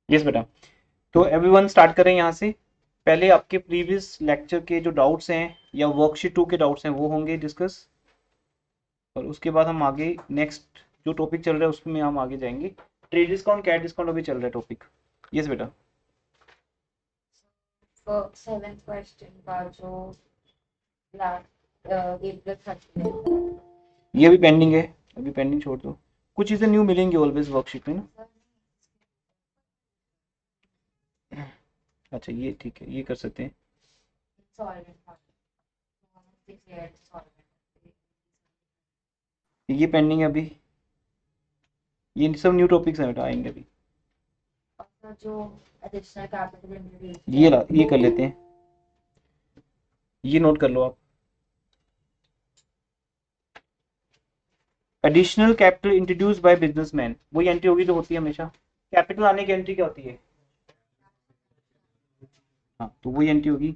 Yes बेटा। तो everyone start करें यहाँ से। पहले आपके प्रीवियस लेक्चर के जो डाउट्स हैं या वर्कशीट 2 के डाउट्स हैं वो होंगे डिस्कस, और उसके बाद हम आगे नेक्स्ट जो टॉपिक चल रहा है उसमें हम आगे जाएंगे। ट्रेड डिस्काउंट, कैट डिस्काउंट अभी चल रहा है टॉपिक। यस बेटा। सेवेंथ क्वेश्चन का जो लास्ट ये अभी पेंडिंग है, अभी पेंडिंग छोड़ दो। कुछ चीज़ें न्यू मिलेंगी ऑलवेज वर्कशीट में ना। अच्छा ये ठीक है, ये कर सकते हैं। ये पेंडिंग है अभी, ये सब न्यू टॉपिक्स हैं बेटा, आएंगे अभी। जो एडिशनल कैपिटल इंट्रोड्यूस ये कर लेते हैं, ये नोट कर लो आप। Additional capital introduce by businessman, वही एंट्री होगी जो होती है हमेशा। कैपिटल आने की एंट्री क्या होती है? हाँ तो वही एंट्री होगी,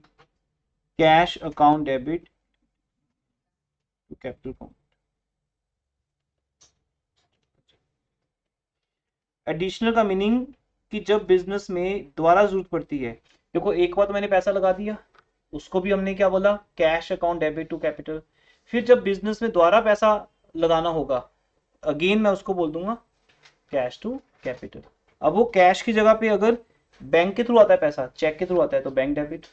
cash account debit to capital account. Additional का मीनिंग कि जब बिजनेस में दोबारा जरूरत पड़ती है। देखो एक बार तो मैंने पैसा लगा दिया, उसको भी हमने क्या बोला, cash account debit to capital. फिर जब बिजनेस में दोबारा पैसा लगाना होगा, अगेन मैं उसको बोल दूंगा कैश टू कैपिटल। अब वो कैश की जगह पे अगर बैंक के थ्रू आता है पैसा, चेक के थ्रू आता है, तो बैंक डेबिट।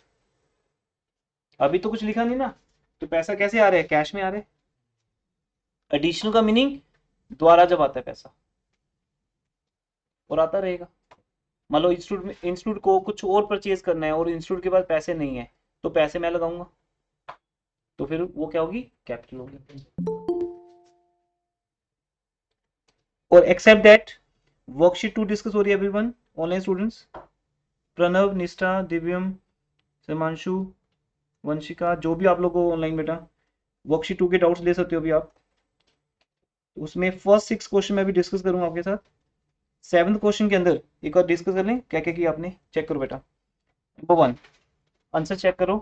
अभी तो कुछ लिखा नहीं ना, तो पैसा कैसे आ रहे हैं? कैश में आ रहे। एडिशनल का मीनिंग दोबारा जब आता है पैसा, और आता रहेगा। मान लो इंस्टीट्यूट को कुछ और परचेज करना है और इंस्टीट्यूट के पास पैसे नहीं है, तो पैसे मैं लगाऊंगा, तो फिर वो क्या होगी? कैपिटल होगी। और एक्सेप्ट दैट वर्कशीट 2 डिस्कस हो रही है एवरीवन, ऑनलाइन स्टूडेंट्स। प्रणव, निष्ठा, दिव्यम, हिमांशु, वंशिका, जो भी आप लोग हो ऑनलाइन बेटा, वर्कशीट 2 के डाउट्स ले सकते हो अभी आप। उसमें फर्स्ट 6 क्वेश्चन मैं भी डिस्कस करूंगा आपके साथ। 7th क्वेश्चन के अंदर एक बार डिस्कस कर लें क्या क्या किया आपने, चेक करो बेटा। नंबर 1 आंसर चेक करो,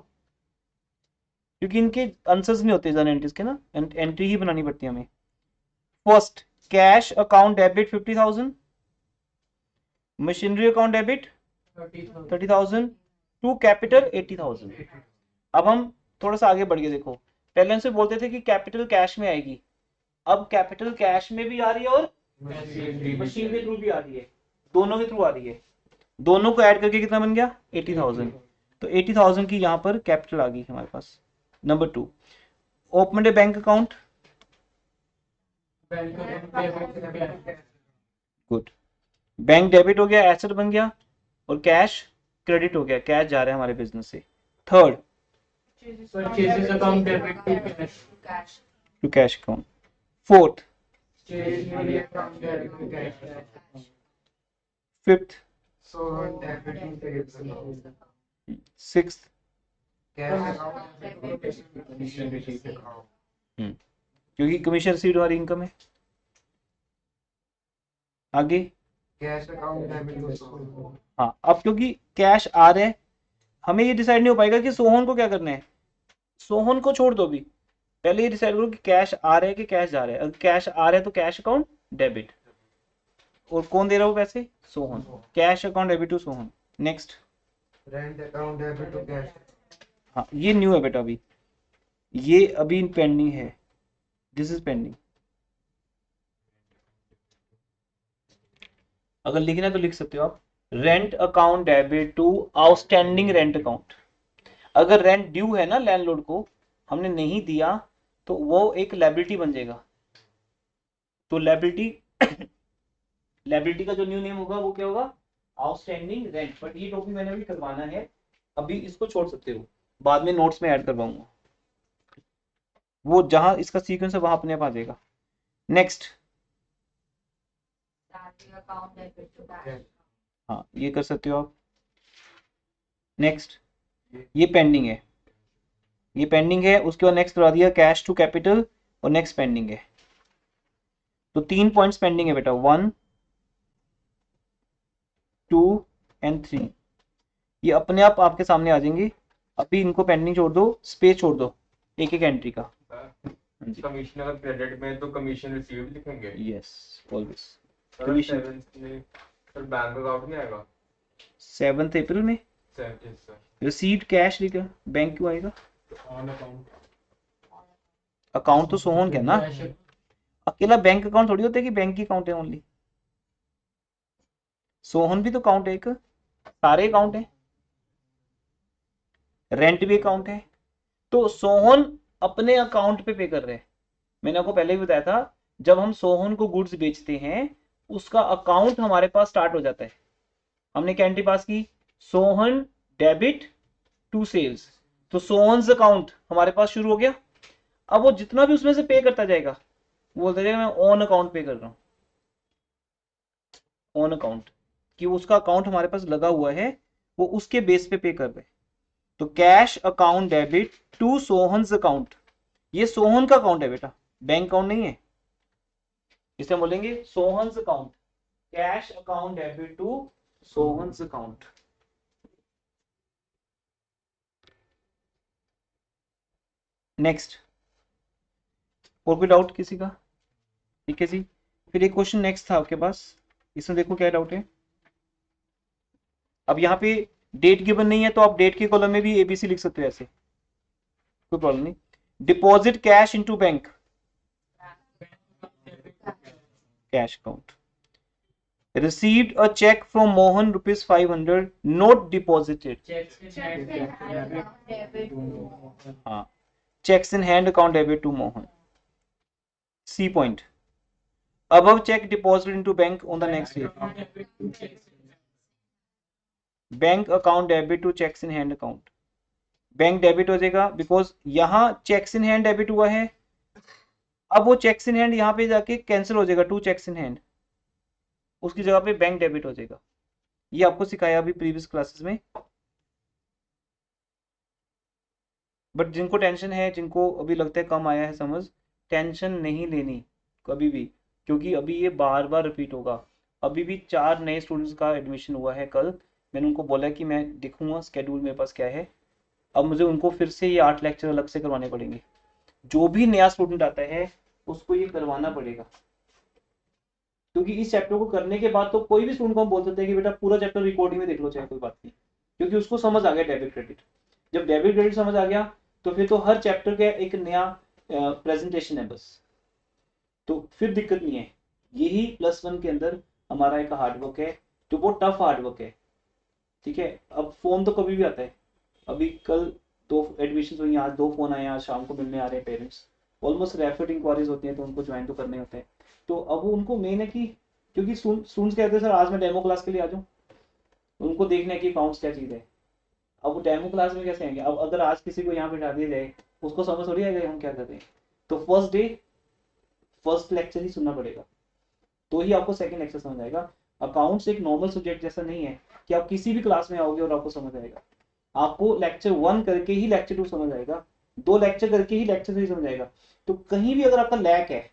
क्योंकि इनके आंसर्स नहीं होते ज़्यादा एंट्रीज के ना, एंट्री ही बनानी पड़ती है हमें। First, cash account debit 50,000, machinery account debit 30,000, to capital 80,000। अब हम थोड़ा सा आगे बढ़ के देखो, पहले हमसे बोलते थे कि कैपिटल कैश में आएगी, अब कैपिटल कैश में भी आ रही है और मशीन के थ्रू भी आ रही है, दोनों के थ्रू आ रही है। दोनों को ऐड करके कितना बन गया? 80,000। तो 80,000 की यहाँ पर कैपिटल आ गई हमारे पास। Number 2, open a bank account. Good, bank debit हो गया, एसेट बन गया, और कैश क्रेडिट हो गया, कैश जा रहा है हमारे बिजनेस से। Third, Purchases account debit to cash. To cash account. Fourth, Stationery account debit to cash. Fifth, So debit to sales account. Sixth, Cash account debit to commission receipt account. क्योंकि commission received हमारी income है। आगे, Cash account debit to sold. हाँ अब क्योंकि cash आ रहा है, हमें ये डिसाइड नहीं हो पाएगा कि सोहन को क्या करना है। सोहन को छोड़ दो, भी पहले ये डिसाइड करो कि कैश आ रहा है कि कैश जा रहा है। अगर कैश आ रहा है तो कैश अकाउंट डेबिट, और कौन दे रहा है वो पैसे? Sohan. Cash account debit to Sohan. Next, Rent account debit to cash. हाँ ये न्यू है बेटा, अभी ये अभी पेंडिंग है, दिस इज पेंडिंग। अगर लिखना है तो लिख सकते हो आप, rent account debit to outstanding rent account. अगर रेंट ड्यू है ना लैंडलॉर्ड को, हमने नहीं दिया, तो वो एक लायबिलिटी बन जाएगा। तो लायबिलिटी लायबिलिटी का जो न्यू नेम होगा वो क्या होगा? Outstanding rent. बट ये टॉपिक मैंने अभी करवाना है, अभी इसको छोड़ सकते हो, बाद में नोट्स में ऐड करवाऊंगा, वो जहां इसका सीक्वेंस है वहां अपने आप आ जाएगा। नेक्स्ट, हाँ ये कर सकते हो आप। नेक्स्ट, ये पेंडिंग है, ये पेंडिंग है, उसके बाद नेक्स्ट करवा दिया कैश टू कैपिटल, और नेक्स्ट पेंडिंग है। तो 3 पॉइंट्स पेंडिंग है बेटा, 1 2 एंड 3। ये अपने आप आपके सामने आ जाएंगे, अभी इनको पेंडिंग छोड़ दो, स्पेस छोड़ दो एक एक एंट्री का। कमीशन अगर क्रेडिट में तो कमीशन रिसीव्ड लिखेंगे। Yes always. अगर सेवेंथ में फिर बैंक अकाउंट में आएगा। 7 अप्रैल में Yes, sir. रिसीव्ड कैश लिखा, बैंक क्यों आएगा? ऑन अकाउंट अकाउंट तो सोहन का है ना, अकेला बैंक अकाउंट थोड़ी होता है कि बैंक की अकाउंट है ओनली। सोहन भी तो अकाउंट है एक, सारे अकाउंट है, रेंट भी अकाउंट है। तो सोहन अपने अकाउंट पे पे कर रहे हैं। मैंने आपको पहले भी बताया था, जब हम सोहन को गुड्स बेचते हैं उसका अकाउंट हमारे पास स्टार्ट हो जाता है। हमने क्या एंट्री पास की, सोहन डेबिट टू सेल्स, तो सोहन्स अकाउंट हमारे पास शुरू हो गया। अब वो जितना भी उसमें से पे करता जाएगा वो बोलता जाएगा मैं ऑन अकाउंट पे कर रहा हूँ, ऑन अकाउंट, कि उसका अकाउंट हमारे पास लगा हुआ है, वो उसके बेस पे कर रहे हैं। तो cash account debit to Sohan's account, ये सोहन का अकाउंट है बेटा, बैंक अकाउंट नहीं है। इसे हम बोलेंगे Sohan's account, cash account debit to Sohan's account. Next, और कोई डाउट किसी का? ठीक है जी। फिर एक क्वेश्चन नेक्स्ट था आपके पास, इसमें देखो क्या डाउट है। अब यहाँ पे डेट गिवन नहीं है तो आप डेट के कॉलम में भी एबीसी लिख सकते हो, ऐसे कोई प्रॉब्लम नहीं। Deposit cash into bank, cash account. Received a check from Mohan rupees 500 not deposited, हाँ, checks in hand account debit to Mohan। C point, above check deposited into bank on the next day, bank account debit to cheques in hand account, bank debit हो जाएगा because यहाँ checks in hand debit हुआ है। अब वो checks in hand यहाँ पे जाके कैंसिल हो जाएगा, टू चेक्स इन हैंड, उसकी जगह पे बैंक डेबिट हो जाएगा। ये आपको सिखाया अभी प्रीवियस क्लासेस में। बट जिनको टेंशन है, जिनको अभी लगता है कम आया है समझ, टेंशन नहीं लेनी कभी भी, क्योंकि अभी ये बार बार रिपीट होगा। अभी भी 4 नए स्टूडेंट्स का एडमिशन हुआ है कल, मैंने उनको बोला कि मैं देखूंगा स्केड्यूल मेरे पास क्या है। अब मुझे उनको फिर से ये 8 लेक्चर अलग से करवाने पड़ेंगे। जो भी नया स्टूडेंट आता है उसको ये करवाना पड़ेगा, क्योंकि इस चैप्टर को करने के बाद तो कोई भी स्टूडेंट को हम बोल सकते हैं कि बेटा पूरा चैप्टर रिकॉर्डिंग में देख लो, चाहे कोई बात नहीं, क्योंकि उसको समझ आ गया डेबिट क्रेडिट। जब डेबिट क्रेडिट समझ आ गया तो फिर तो हर चैप्टर का एक नया प्रेजेंटेशन है बस, तो फिर दिक्कत नहीं है। यही +1 के अंदर हमारा एक हार्डवर्क है जो बहुत टफ हार्डवर्क है, ठीक है। अब फोन तो कभी भी आता है, अभी कल 2 एडमिशन हुई, आज 2 फोन आए, आज शाम को मिलने आ रहे हैं पेरेंट्स, ऑलमोस्ट रेफर्ड इंक्वायरीज होती हैं तो उनको ज्वाइन तो करने होते हैं। तो अब वो उनको मेन है कि, क्योंकि स्टूडेंट्स कहते हैं सर आज मैं डेमो क्लास के लिए आ जाऊँ, उनको देखना है कि अकाउंट्स क्या चीज़ है। अब वो डेमो क्लास में कैसे आएंगे? अब अगर आज किसी को यहाँ बैठा दिया जाए उसको समझ थोड़ी आएगा हम क्या कर रहे हैं। तो फर्स्ट डे फर्स्ट लेक्चर ही सुनना पड़ेगा, तो ही आपको सेकंड लेक्चर समझ आएगा। अकाउंट्स एक नॉर्मल सब्जेक्ट जैसा नहीं है कि आप किसी भी क्लास में आओगे और आपको समझ आएगा। आपको लेक्चर 1 करके ही लेक्चर 2 समझ आएगा, 2 लेक्चर करके ही लेक्चर 3 समझ आएगा। तो कहीं भी अगर आपका लैक है,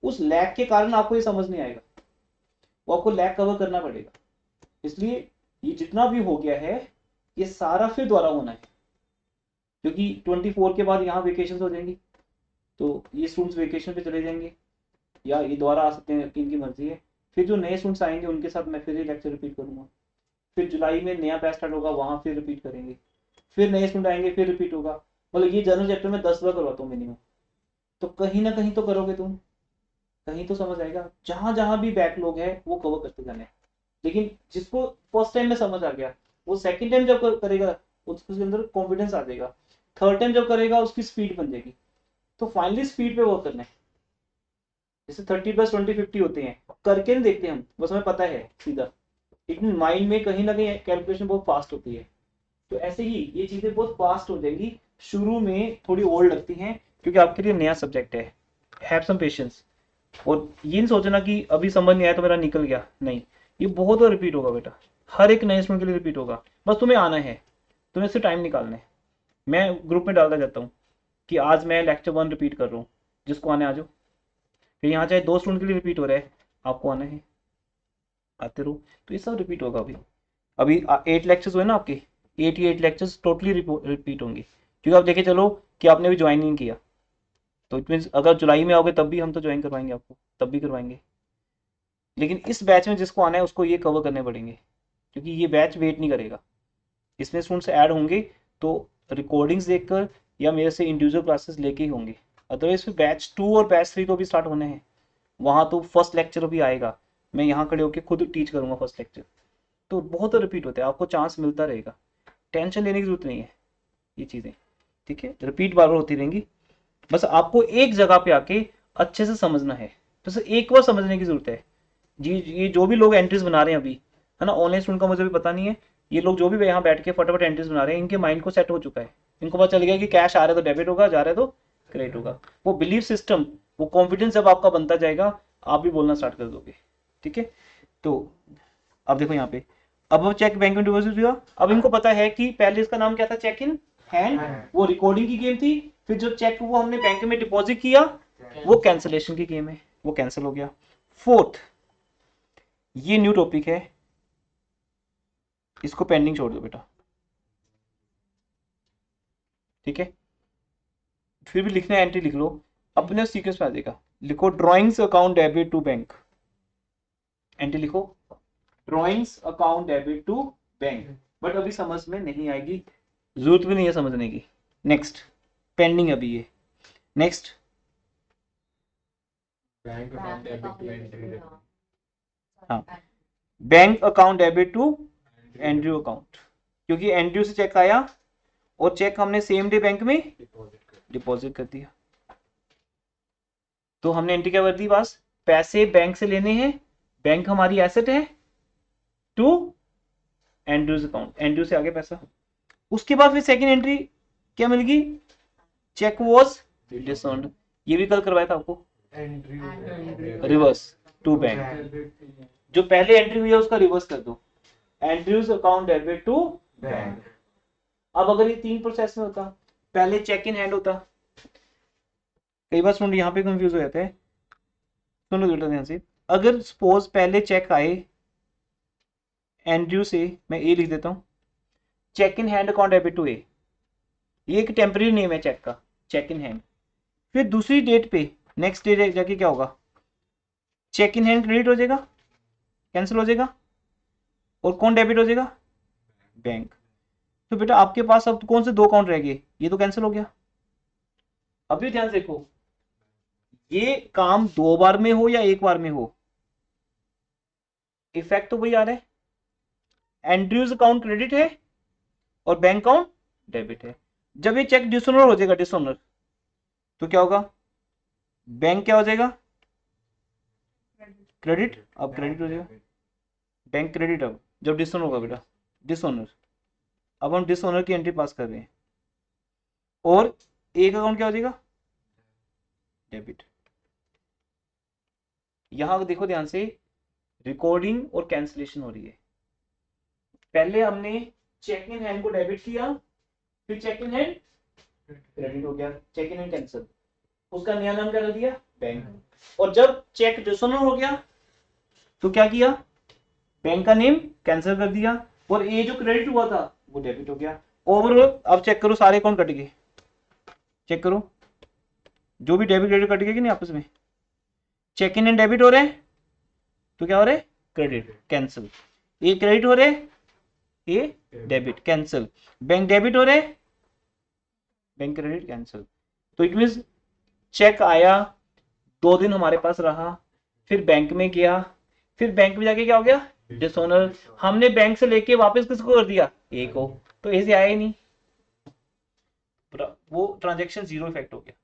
उस लैक के कारण आपको ये समझ नहीं आएगा, वो आपको लैक कवर करना पड़ेगा। इसलिए ये जितना भी हो गया है ये सारा फिर दोबारा होना है, क्योंकि 24 के बाद यहाँ वेकेशन हो जाएंगी, तो ये स्टूडेंट्स वेकेशन पे चले जाएंगे या ये दोबारा आ सकते हैं, इनकी मर्जी है। फिर जो नए स्टूडेंट्स आएंगे उनके साथ मैं फिर ये लेक्चर रिपीट करूंगा, फिर जुलाई में नया बैच स्टार्ट होगा, वहां फिर रिपीट करेंगे, फिर नए स्टूडेंट आएंगे फिर रिपीट होगा। मतलब ये जनरल चैप्टर में 10 बार करवाता हूँ मिनिमम, तो कहीं ना कहीं तो करोगे तुम, कहीं तो समझ आएगा। जहां जहां भी बैकलॉग है वो कवर करते जाने। लेकिन जिसको फर्स्ट टाइम में समझ आ गया वो सेकंड टाइम जब करेगा उसके अंदर कॉन्फिडेंस आ जाएगा, थर्ड टाइम जब करेगा उसकी स्पीड बन जाएगी। तो फाइनली स्पीड पे वर्क करना है। जैसे 30 + 20 50 होते हैं, करके नहीं देखते हम, बस हमें पता है सीधा, लेकिन माइंड में कहीं ना कहीं कैलकुलेशन बहुत फास्ट होती है। तो ऐसे ही ये चीजें बहुत फास्ट हो जाएंगी, शुरू में थोड़ी ओल्ड लगती हैं क्योंकि आपके लिए नया सब्जेक्ट है। हैव सम पेशेंस, और ये नहीं सोचना कि अभी समझ नहीं आया तो मेरा निकल गया, नहीं, ये बहुत बार रिपीट होगा बेटा, हर एक नए स्टूडेंट के लिए रिपीट होगा। बस तुम्हें आना है, तुम्हें इससे टाइम निकालना है। मैं ग्रुप में डालता जाता हूँ कि आज मैं लेक्चर 1 रिपीट कर रहा हूँ, जिसको आने आ जाओ। फिर यहाँ चाहे 2 स्टूडेंट के लिए रिपीट हो रहा है, आपको आना है, आते रहो। तो ये सब रिपीट होगा। अभी अभी 8 लेक्चर्स हुए ना आपके, 88 लेक्चर्स टोटली रिपीट होंगे, क्योंकि आप देखे चलो कि आपने भी ज्वाइन नहीं किया, तो इट मीन्स अगर जुलाई में आओगे तब भी हम तो ज्वाइन करवाएंगे आपको, तब भी करवाएंगे। लेकिन इस बैच में जिसको आना है उसको ये कवर करने पड़ेंगे, क्योंकि ये बैच वेट नहीं करेगा, इसमें स्टूडेंट्स ऐड होंगे तो रिकॉर्डिंग्स देखकर या मेरे से इंडिविजुअल क्लासेस लेके ही होंगे, अदरवाइज फिर बैच 2 और बैच 3 तो भी स्टार्ट होने हैं, वहाँ तो फर्स्ट लेक्चर भी आएगा, मैं यहाँ खड़े होकर खुद टीच करूँगा फर्स्ट लेक्चर, तो बहुत रिपीट होता है, आपको चांस मिलता रहेगा, टेंशन लेने की जरूरत नहीं है ये चीज़ें, ठीक है, रिपीट बार बार होती रहेंगी, बस आपको एक जगह पे आके अच्छे से समझना है, बस एक बार समझने की जरूरत है जी। ये जो भी लोग एंट्रीज बना रहे हैं अभी, है ना, ऑनलाइन स्टूडेंट का मुझे भी पता नहीं है, ये लोग जो भी यहाँ बैठ के फटाफट एंट्रीज बना रहे हैं, इनके माइंड को सेट हो चुका है, इनको पता चल गया कि कैश आ रहा है तो डेबिट होगा, जा रहा है तो क्रेडिट होगा, वो बिलीव सिस्टम, वो कॉन्फिडेंस जब आपका बनता जाएगा आप भी बोलना स्टार्ट कर दोगे, ठीक है। तो अब देखो यहाँ पे, अब चेक बैंक में डिपॉजिट हुआ, अब इनको पता है कि पहले इसका नाम क्या था, चेक इन हैंड, वो रिकॉर्डिंग की गेम थी, फिर जो चेक वो हमने बैंक में डिपॉजिट किया वो कैंसिलेशन की गेम है, वो कैंसिल हो गया। फोर्थ, ये न्यू टॉपिक है, इसको पेंडिंग छोड़ दो बेटा, ठीक है, फिर भी लिखना है एंट्री लिख लो, अपने सीक्वेंस में आ जाएगा, लिखो drawings account debit to bank, entry लिखो drawings account debit to bank, but अभी समझ में नहीं आएगी, जरूरत भी नहीं है समझने की। नेक्स्ट, पेंडिंग अभी ये, next bank account debit to entry हाँ, bank account debit to Andrew account, क्योंकि एंड्रयू से चेक आया और चेक हमने सेम डे बैंक में डिपॉजिट कर दिया, तो हमने एंट्री क्या कर दी, बस पैसे बैंक से लेने हैं, बैंक हमारी एसेट है, टू एंड्रयूज अकाउंट, एंड्रयू से आगे पैसा, उसके बाद फिर सेकंड एंट्री क्या मिलेगी, चेक वॉज डिसऑनर्ड, ये भी कल करवाया था आपको, रिवर्स टू बैंक, जो पहले एंट्री हुई है उसका रिवर्स कर दो, Andrews account debit to bank. अब अगर ये 3 प्रोसेस में होता, पहले चेक इन हैंड होता, कई बार स्टूडेंट यहाँ पे कंफ्यूज हो जाते हैं, सुनो बेटा ध्यान से, अगर सपोज पहले चेक आए एंड्रयू से, मैं ए लिख देता हूँ, cheque in hand account debit to A, ये एक टेम्परेरी नेम है चेक का, चेक इन हैंड, फिर दूसरी डेट पे नेक्स्ट डे जाके क्या होगा, चेक इन हैंड क्रेडिट हो जाएगा, कैंसिल हो जाएगा, और कौन डेबिट हो जाएगा, बैंक। तो बेटा आपके पास अब कौन से 2 अकाउंट रह गए, ये तो कैंसिल हो गया। अभी ध्यान से देखो, ये काम 2 बार में हो या 1 बार में हो, इफेक्ट तो वही आ रहा है, एंड्रयूज अकाउंट क्रेडिट है और बैंक अकाउंट डेबिट है, जब ये चेक डिसऑनर हो जाएगा, डिसऑनर तो क्या होगा, बैंक क्या हो जाएगा, क्रेडिट, अब क्रेडिट हो जाएगा, बैंक क्रेडिट, अब जब डिसऑनर होगा बेटा, डिसऑनर, अब हम डिसऑनर की एंट्री पास कर रहे हैं, और एक अकाउंट क्या हो जाएगा, डेबिट। यहां देखो ध्यान से, रिकॉर्डिंग और कैंसिलेशन हो रही है, पहले हमने चेक इन हैंड को डेबिट किया, फिर चेक इन हैंड क्रेडिट हो गया, चेक इन हैंड कैंसिल, उसका नया नाम क्या कर दिया, बैंक, और जब चेक डिसऑनर हो गया तो क्या किया, बैंक का नेम कैंसिल कर दिया, और ये जो क्रेडिट हुआ था वो डेबिट हो गया। ओवरऑल अब चेक करो, सारे अकाउंट कट गए, चेक करो जो भी डेबिट क्रेडिट कट गए कि नहीं आपस में, चेक इन एंड डेबिट हो रहे हैं तो क्या हो रहा है, क्रेडिट कैंसिल, ये क्रेडिट हो रहे, ये डेबिट कैंसिल, बैंक डेबिट हो रहे, बैंक क्रेडिट कैंसिल। तो इट मींस चेक आया, 2 दिन हमारे पास रहा, फिर बैंक में गया, फिर बैंक में जाके क्या हो गया, डिसऑनर, हमने बैंक से लेके वापस किसको कर दिया, ए को, तो ऐसे आया ही नहीं, वो ट्रांजेक्शन 0 इफेक्ट हो गया,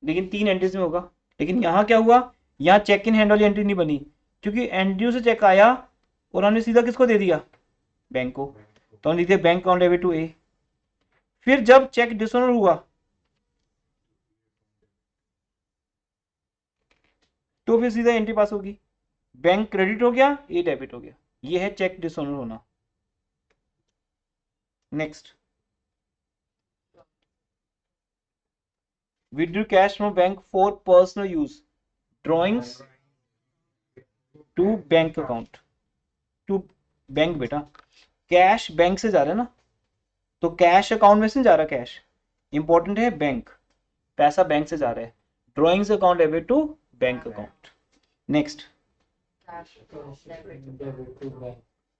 लेकिन 3 एंट्रीज में होगा। लेकिन यहाँ क्या हुआ, यहाँ चेक इन हैंड वाली एंट्री नहीं बनी, क्योंकि एंड्रयू से चेक आया और हमने सीधा किसको दे दिया, बैंक को, तो हम लिख दिया बैंक अकाउंट डेबिट टू ए, फिर जब चेक डिसऑनर हुआ तो फिर सीधा एंट्री पास होगी, बैंक क्रेडिट हो गया, ए डेबिट हो गया, ये है चेक डिसऑनर होना। Next, withdraw cash from bank for personal use, drawings to bank account, to bank, बेटा कैश बैंक से जा रहा है ना, तो कैश अकाउंट में से जा रहा, कैश इंपॉर्टेंट है, बैंक, पैसा बैंक से जा रहा है, drawings account debit to bank account. Next,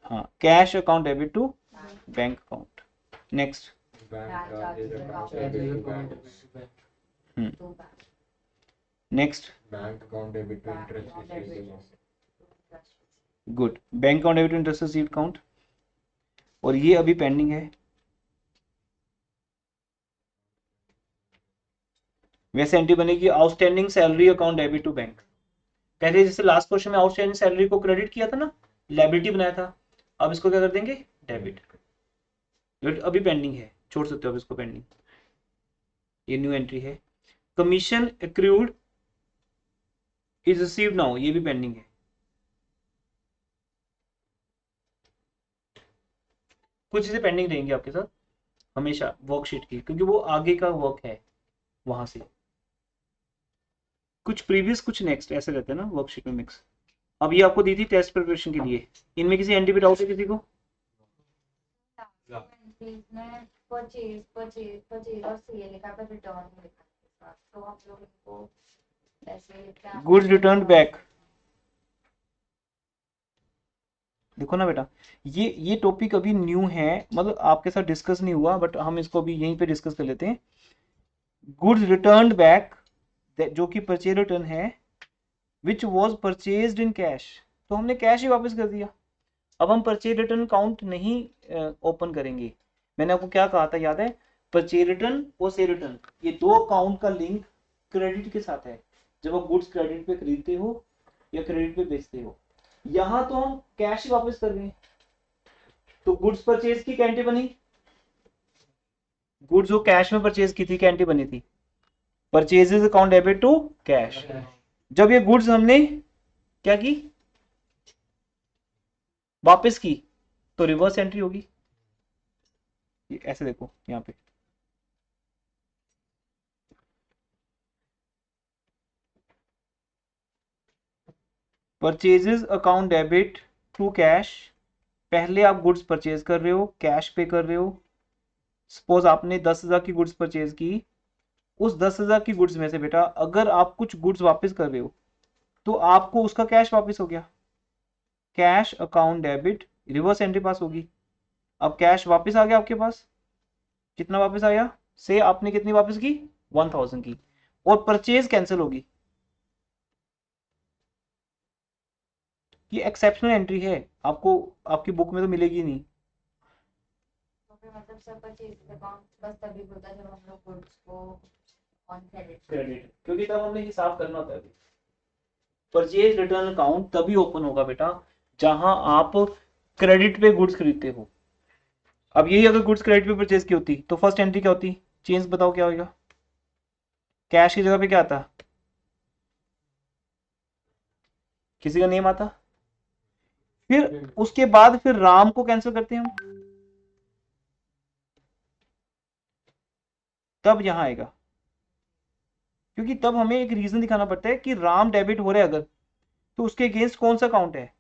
हाँ, cash account debit to bank account. Next, bank charges account Charges debit to account bank. to bank. Next, bank account debit to Bank interest account received debit अमाउंट। to interest. Good. Bank account debit to interest received account, और ये अभी pending है। वैसे entry बनेगी outstanding salary account debit to bank. पहले जैसे last question में आउटस्टैंडिंग सैलरी को क्रेडिट किया था ना, लायबिलिटी बनाया था, अब इसको क्या कर देंगे, डेबिट। अभी पेंडिंग है, छोड़ सकते हो अब इसको पेंडिंग, ये न्यू एंट्री है। Commission accrued is received now, ये भी पेंडिंग है। कुछ चीजें पेंडिंग रहेंगी आपके साथ हमेशा वर्कशीट की, क्योंकि वो आगे का वर्क है वहां से, कुछ प्रीवियस कुछ नेक्स्ट ऐसे रहते हैं ना वर्कशीट में मिक्स। अब ये आपको दी थी टेस्ट प्रिपरेशन के लिए, इनमें किसी एंट्री पे डाउट है किसी को? एंट्रीज में परचेज और सेल लिखा पर रिटर्न नहीं लिखा है इसके साथ, तो हम लोग इनको ऐसे क्या गुड्स रिटर्न बैक, देखो ना बेटा, ये टॉपिक अभी न्यू है, मतलब आपके साथ डिस्कस नहीं हुआ, बट हम इसको अभी यहीं पे डिस्कस कर लेते हैं। गुड्स रिटर्न बैक जो कि परचेज रिटर्न है, which was purchased in cash, तो हमने कैश ही वापस कर दिया। अब हम परचेज रिटर्न अकाउंट नहीं ओपन करेंगे। मैंने आपको क्या कहा था याद है, परचेज रिटर्न और सेल रिटर्न, ये दो अकाउंट का लिंक क्रेडिट के साथ है। जब आप गुड्स क्रेडिट पे खरीदते हो या क्रेडिट पे बेचते हो, यहां तो हम कैश ही वापस कर रहे हैं। तो गुड्स परचेज की क्या एंट्री बनी, गुड्स जो कैश में परचेज की थी क्या एंट्री बनी थी, purchases account debit to cash. जब ये गुड्स हमने क्या की, वापस की, तो रिवर्स एंट्री होगी। ये ऐसे देखो यहाँ पे, purchases account debit to cash, पहले आप गुड्स परचेज कर रहे हो, कैश पे कर रहे हो। सपोज आपने 10,000 की गुड्स परचेज की, उस 10,000 की गुड्स में से बेटा अगर आप कुछ गुड्स वापस कर रहे हो, तो आपको उसका कैश वापस हो गया, cash account debit, reverse entry pass होगी। अब कैश वापस आ गया आपके पास, कितना वापस आया, से आपने कितनी वापस की, 1,000 की, और परचेज कैंसिल होगी। ये एक्सेप्शनल एंट्री है, आपको आपकी बुक में तो मिलेगी नहीं। तो फिर मतलब सब परचेज अकाउंट बस तभी होता है जब हम लोग गुड्स को ऑन क्रेडिट क्रेडिट, क्योंकि तब हमने हिसाब करना होता है। परचेज रिटर्न अकाउंट तभी ओपन होगा बेटा जहां आप क्रेडिट पे गुड्स खरीदते हो। अब यही अगर गुड्स क्रेडिट पे परचेज की होती तो फर्स्ट एंट्री क्या होती, चेंज बताओ क्या होगा, कैश की जगह पे क्या आता, किसी का नेम आता, फिर उसके बाद फिर राम को कैंसिल करते हैं हम, तब यहां आएगा, क्योंकि तब हमें एक रीजन दिखाना पड़ता है कि राम डेबिट हो रहा है अगर, तो उसके अगेंस्ट कौन सा अकाउंट है,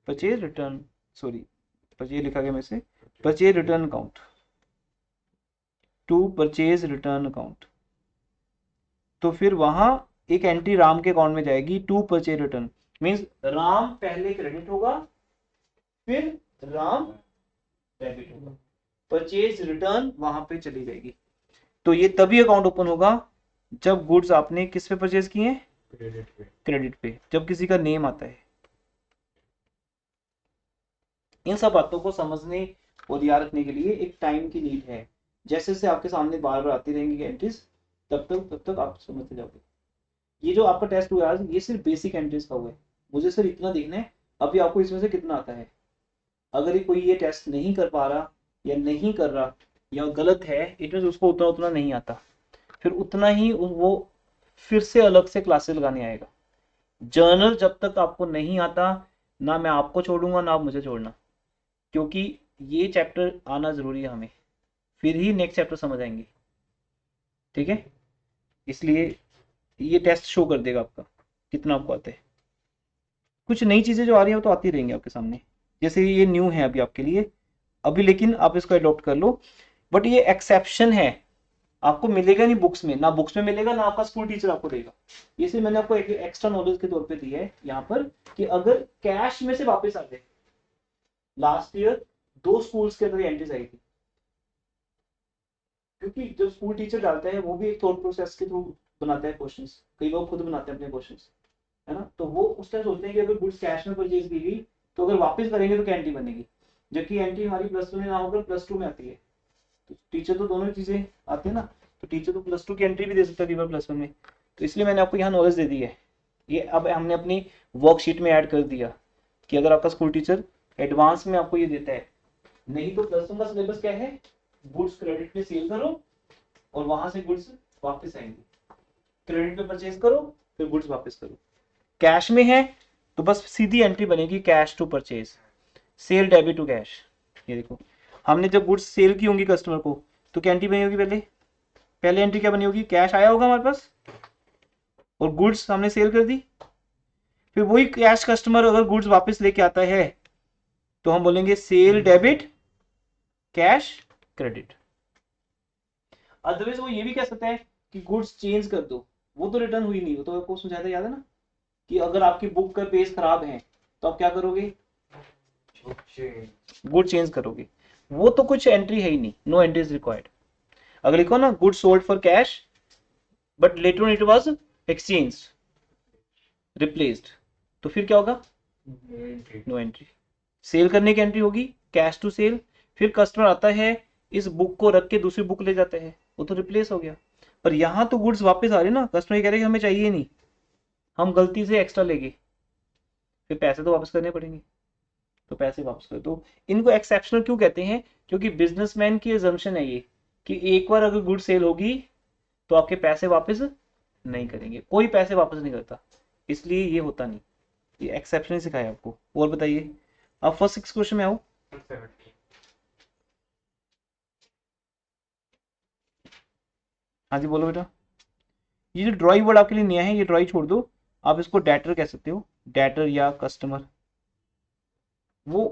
परचेज रिटर्न, सॉरी परचेज लिखा गया मेरे से, purchase return account to purchase return account. तो फिर वहां एक एंट्री राम के अकाउंट में जाएगी to purchase return, means Ram पहले क्रेडिट होगा फिर राम डेबिट होगा, परचेज रिटर्न वहां पे चली जाएगी। तो ये तभी अकाउंट ओपन होगा जब गुड्स आपने किस पे परचेज किए हैं, क्रेडिट पे। क्रेडिट पे, जब किसी का नेम आता है। इन सब बातों को समझने और याद रखने के लिए एक टाइम की नीड है। जैसे जैसे आपके सामने बार बार आती रहेंगी एंट्रीज, तब तक आप समझते जाओगे। ये जो आपका टेस्ट हुआ आज, ये सिर्फ बेसिक एंट्रीज का हुआ है, मुझे सिर्फ इतना देखना है अभी आपको इसमें से कितना आता है। अगर कोई ये टेस्ट नहीं कर पा रहा या नहीं कर रहा या गलत है, इट मीन उसको उतना उतना नहीं आता, फिर उतना ही वो फिर से अलग से क्लासेस लगाने आएगा। जर्नल जब तक आपको नहीं आता, ना मैं आपको छोड़ूंगा ना आप मुझे छोड़ना, क्योंकि ये चैप्टर आना जरूरी है हमें, फिर ही नेक्स्ट चैप्टर समझ आएंगे। ठीक है, इसलिए ये टेस्ट शो कर देगा आपका कितना आपको आता है। कुछ नई चीजें जो आ रही है वो तो आती रहेंगी आपके सामने, जैसे ये न्यू है अभी आपके लिए अभी, लेकिन आप इसको अडॉप्ट कर लो। बट ये एक्सेप्शन है, आपको मिलेगा नहीं बुक्स में, ना बुक्स में मिलेगा ना आपका स्कूल टीचर आपको देगा। ये सिर्फ मैंने आपको एक एक्स्ट्रा नॉलेज के तौर पे दी है यहाँ पर, कि अगर कैश में से वापस आ जाए लास्ट ईयर 2 स्कूल्स के अंदर एंट्रीज आई थी, क्योंकि जब स्कूल टीचर डालता है वो भी एक थॉट प्रोसेस के थ्रू बनाता है क्वेश्चंस, कई लोग खुद बनाते हैं अपने क्वेश्चंस, है ना। तो वो उस टाइम सोचते हैं कि अगर गुड्स कैश में परचेज की गई तो अगर वापस करेंगे तो क्या एंट्री बनेगी, जबकि एंट्री हमारी +1 में ना होकर +2 में आती है। तो टीचर तो दोनों चीजें आती है ना, तो टीचर तो +2 की एंट्री भी दे सकता है कई बार +1 में। तो इसलिए मैंने आपको यहाँ नॉलेज दे दी है, ये अब हमने अपनी वर्कशीट में ऐड कर दिया कि अगर आपका स्कूल टीचर एडवांस में आपको ये देता है, नहीं तो +1 का सिलेबस क्या है, गुड्स क्रेडिट में सेल करो और वहां से गुड्स वापस आएंगे, क्रेडिट पे परचेज करो फिर गुड्स वापस करो। कैश में है तो बस सीधी एंट्री बनेगी cash to purchase, sale debit to cash. ये देखो हमने जब गुड्स सेल की होंगी कस्टमर को तो क्या एंट्री बनी होगी, पहले एंट्री क्या बनी होगी, कैश आया होगा हमारे पास और गुड्स हमने सेल कर दी, फिर वही कैश कस्टमर अगर गुड्स वापस लेके आता है तो हम बोलेंगे sale debit cash credit. Otherwise वो ये भी कह सकता है कि गुड्स चेंज कर दो, वो तो रिटर्न हुई नहीं, वो तो आपको समझाया था, याद है ना, कि अगर आपकी बुक का पेज खराब है तो आप क्या करोगे, गुड चेंज करोगे, वो तो कुछ एंट्री है ही नहीं, नो एंट्री इज रिक्वायर्ड। अगर लिखो ना good sold for cash but later on it was exchange replaced, तो फिर क्या होगा, नो एंट्री। सेल करने की एंट्री होगी कैश टू सेल, फिर कस्टमर आता है इस बुक को रख के दूसरी बुक ले जाता है, वो तो रिप्लेस हो गया। पर यहाँ तो गुड्स वापस आ रहे ना, कस्टमर कह रहे हैं हमें चाहिए नहीं, हम गलती से एक्स्ट्रा ले गए, फिर पैसे तो वापस करने पड़ेंगे, तो पैसे वापस कर दो। इनको एक्सेप्शनल क्यों कहते हैं, क्योंकि बिजनेसमैन की अजम्पशन है ये कि एक बार अगर गुड सेल होगी तो आपके पैसे वापस नहीं करेंगे, कोई पैसे वापस नहीं करता, इसलिए ये होता नहीं, ये एक्सेप्शन सिखाया आपको। और बताइए अब फर्स्ट 6 क्वेश्चन में आओ। हाँ जी बोलो बेटा। ये जो ड्रॉई वर्ड आपके लिए नया है, ये ड्रॉई छोड़ दो, आप इसको डेटर कह सकते हो, डेटर या कस्टमर। वो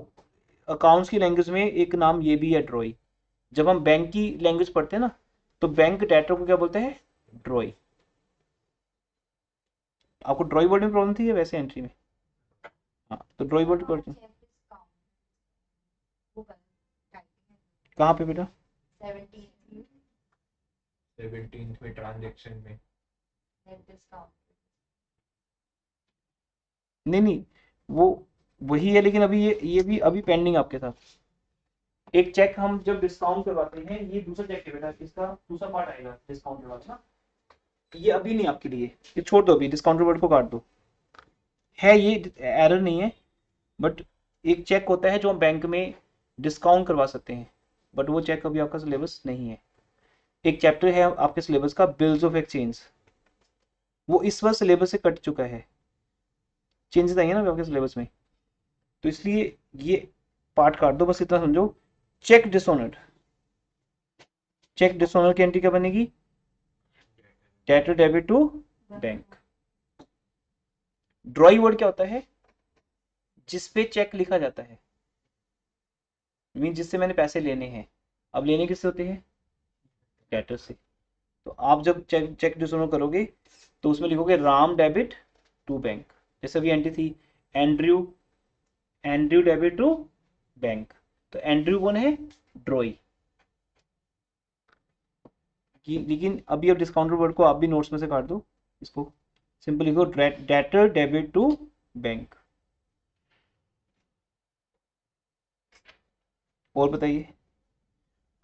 अकाउंट्स की लैंग्वेज में एक नाम ये भी है ड्रॉई। जब हम बैंक की लैंग्वेज पढ़ते हैं ना तो बैंक डेटर को क्या बोलते हैं, ड्रॉई। आपको ड्रॉई वर्ड में प्रॉब्लम थी या वैसे एंट्री में, हाँ तो ड्रॉई वर्ड पढ़ते हैं। कहाँ पे बेटा, 17th में ट्रांजैक्शन में नहीं वो वही है, लेकिन अभी ये भी अभी पेंडिंग आपके साथ। एक चेक हम जब डिस्काउंट करवाते हैं, ये दूसरा चेक है बेटा, इसका दूसरा पार्ट आएगा डिस्काउंट करवाते ना, ये अभी नहीं आपके लिए, ये छोड़ दो, अभी डिस्काउंट वर्ड को काट दो, है ये एरर नहीं है, बट एक चेक होता है जो हम बैंक में डिस्काउंट करवा सकते हैं, बट वो चेक अभी आपका सिलेबस नहीं है। एक चैप्टर है आपके सिलेबस का बिल्स ऑफ एक्सचेंज, वो इस बार सिलेबस से कट चुका है, चेंजेस आएंगे ना आपके सिलेबस में, तो इसलिए ये पार्ट काट दो, बस इतना समझो। चेक डिसऑनर्ड, चेक डिसऑनर की एंट्री क्या बनेगी, debtor debit to bank. Drawee word क्या होता है, जिसपे चेक लिखा जाता है, मीन जिससे मैंने पैसे लेने हैं, अब लेने किससे होते हैं, डेटर से। तो आप जब चेक डिसऑनर करोगे तो उसमें लिखोगे राम डेबिट टू बैंक, जैसे अभी एंट्री थी एंड्रयू डेबिट टू बैंक, तो एंड्रयू कौन है, ड्रॉई। लेकिन अभी अब डिस्काउंटेड वर्ड को आप भी नोट्स में से काट दो, इसको सिंपल लिखो डेटर डेबिट टू बैंक। और बताइए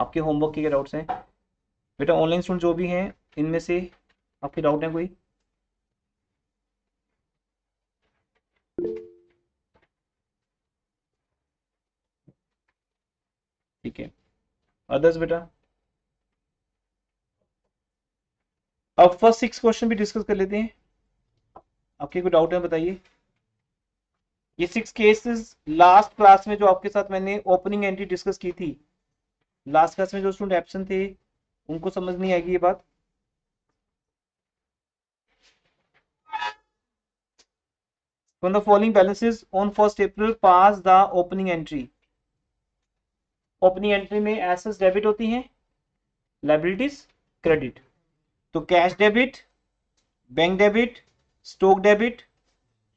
आपके होमवर्क के क्या डाउट्स हैं बेटा, ऑनलाइन स्टूडेंट जो भी हैं इनमें से आपके डाउट हैं कोई, ठीक है, अदर्स बेटा। अब फर्स्ट 6 क्वेश्चन भी डिस्कस कर लेते हैं, आपके कोई डाउट है बताइए। ये 6 केसेस लास्ट क्लास में जो आपके साथ मैंने ओपनिंग एंट्री डिस्कस की थी, लास्ट क्लास में जो स्टूडेंट एब्सेंट थे उनको समझ नहीं आएगी ये बात। From the following balances on 1st April pass the opening entry, opening entry में एसेट्स डेबिट होती हैं, लायबिलिटीज क्रेडिट, तो cash debit, bank debit, stock debit,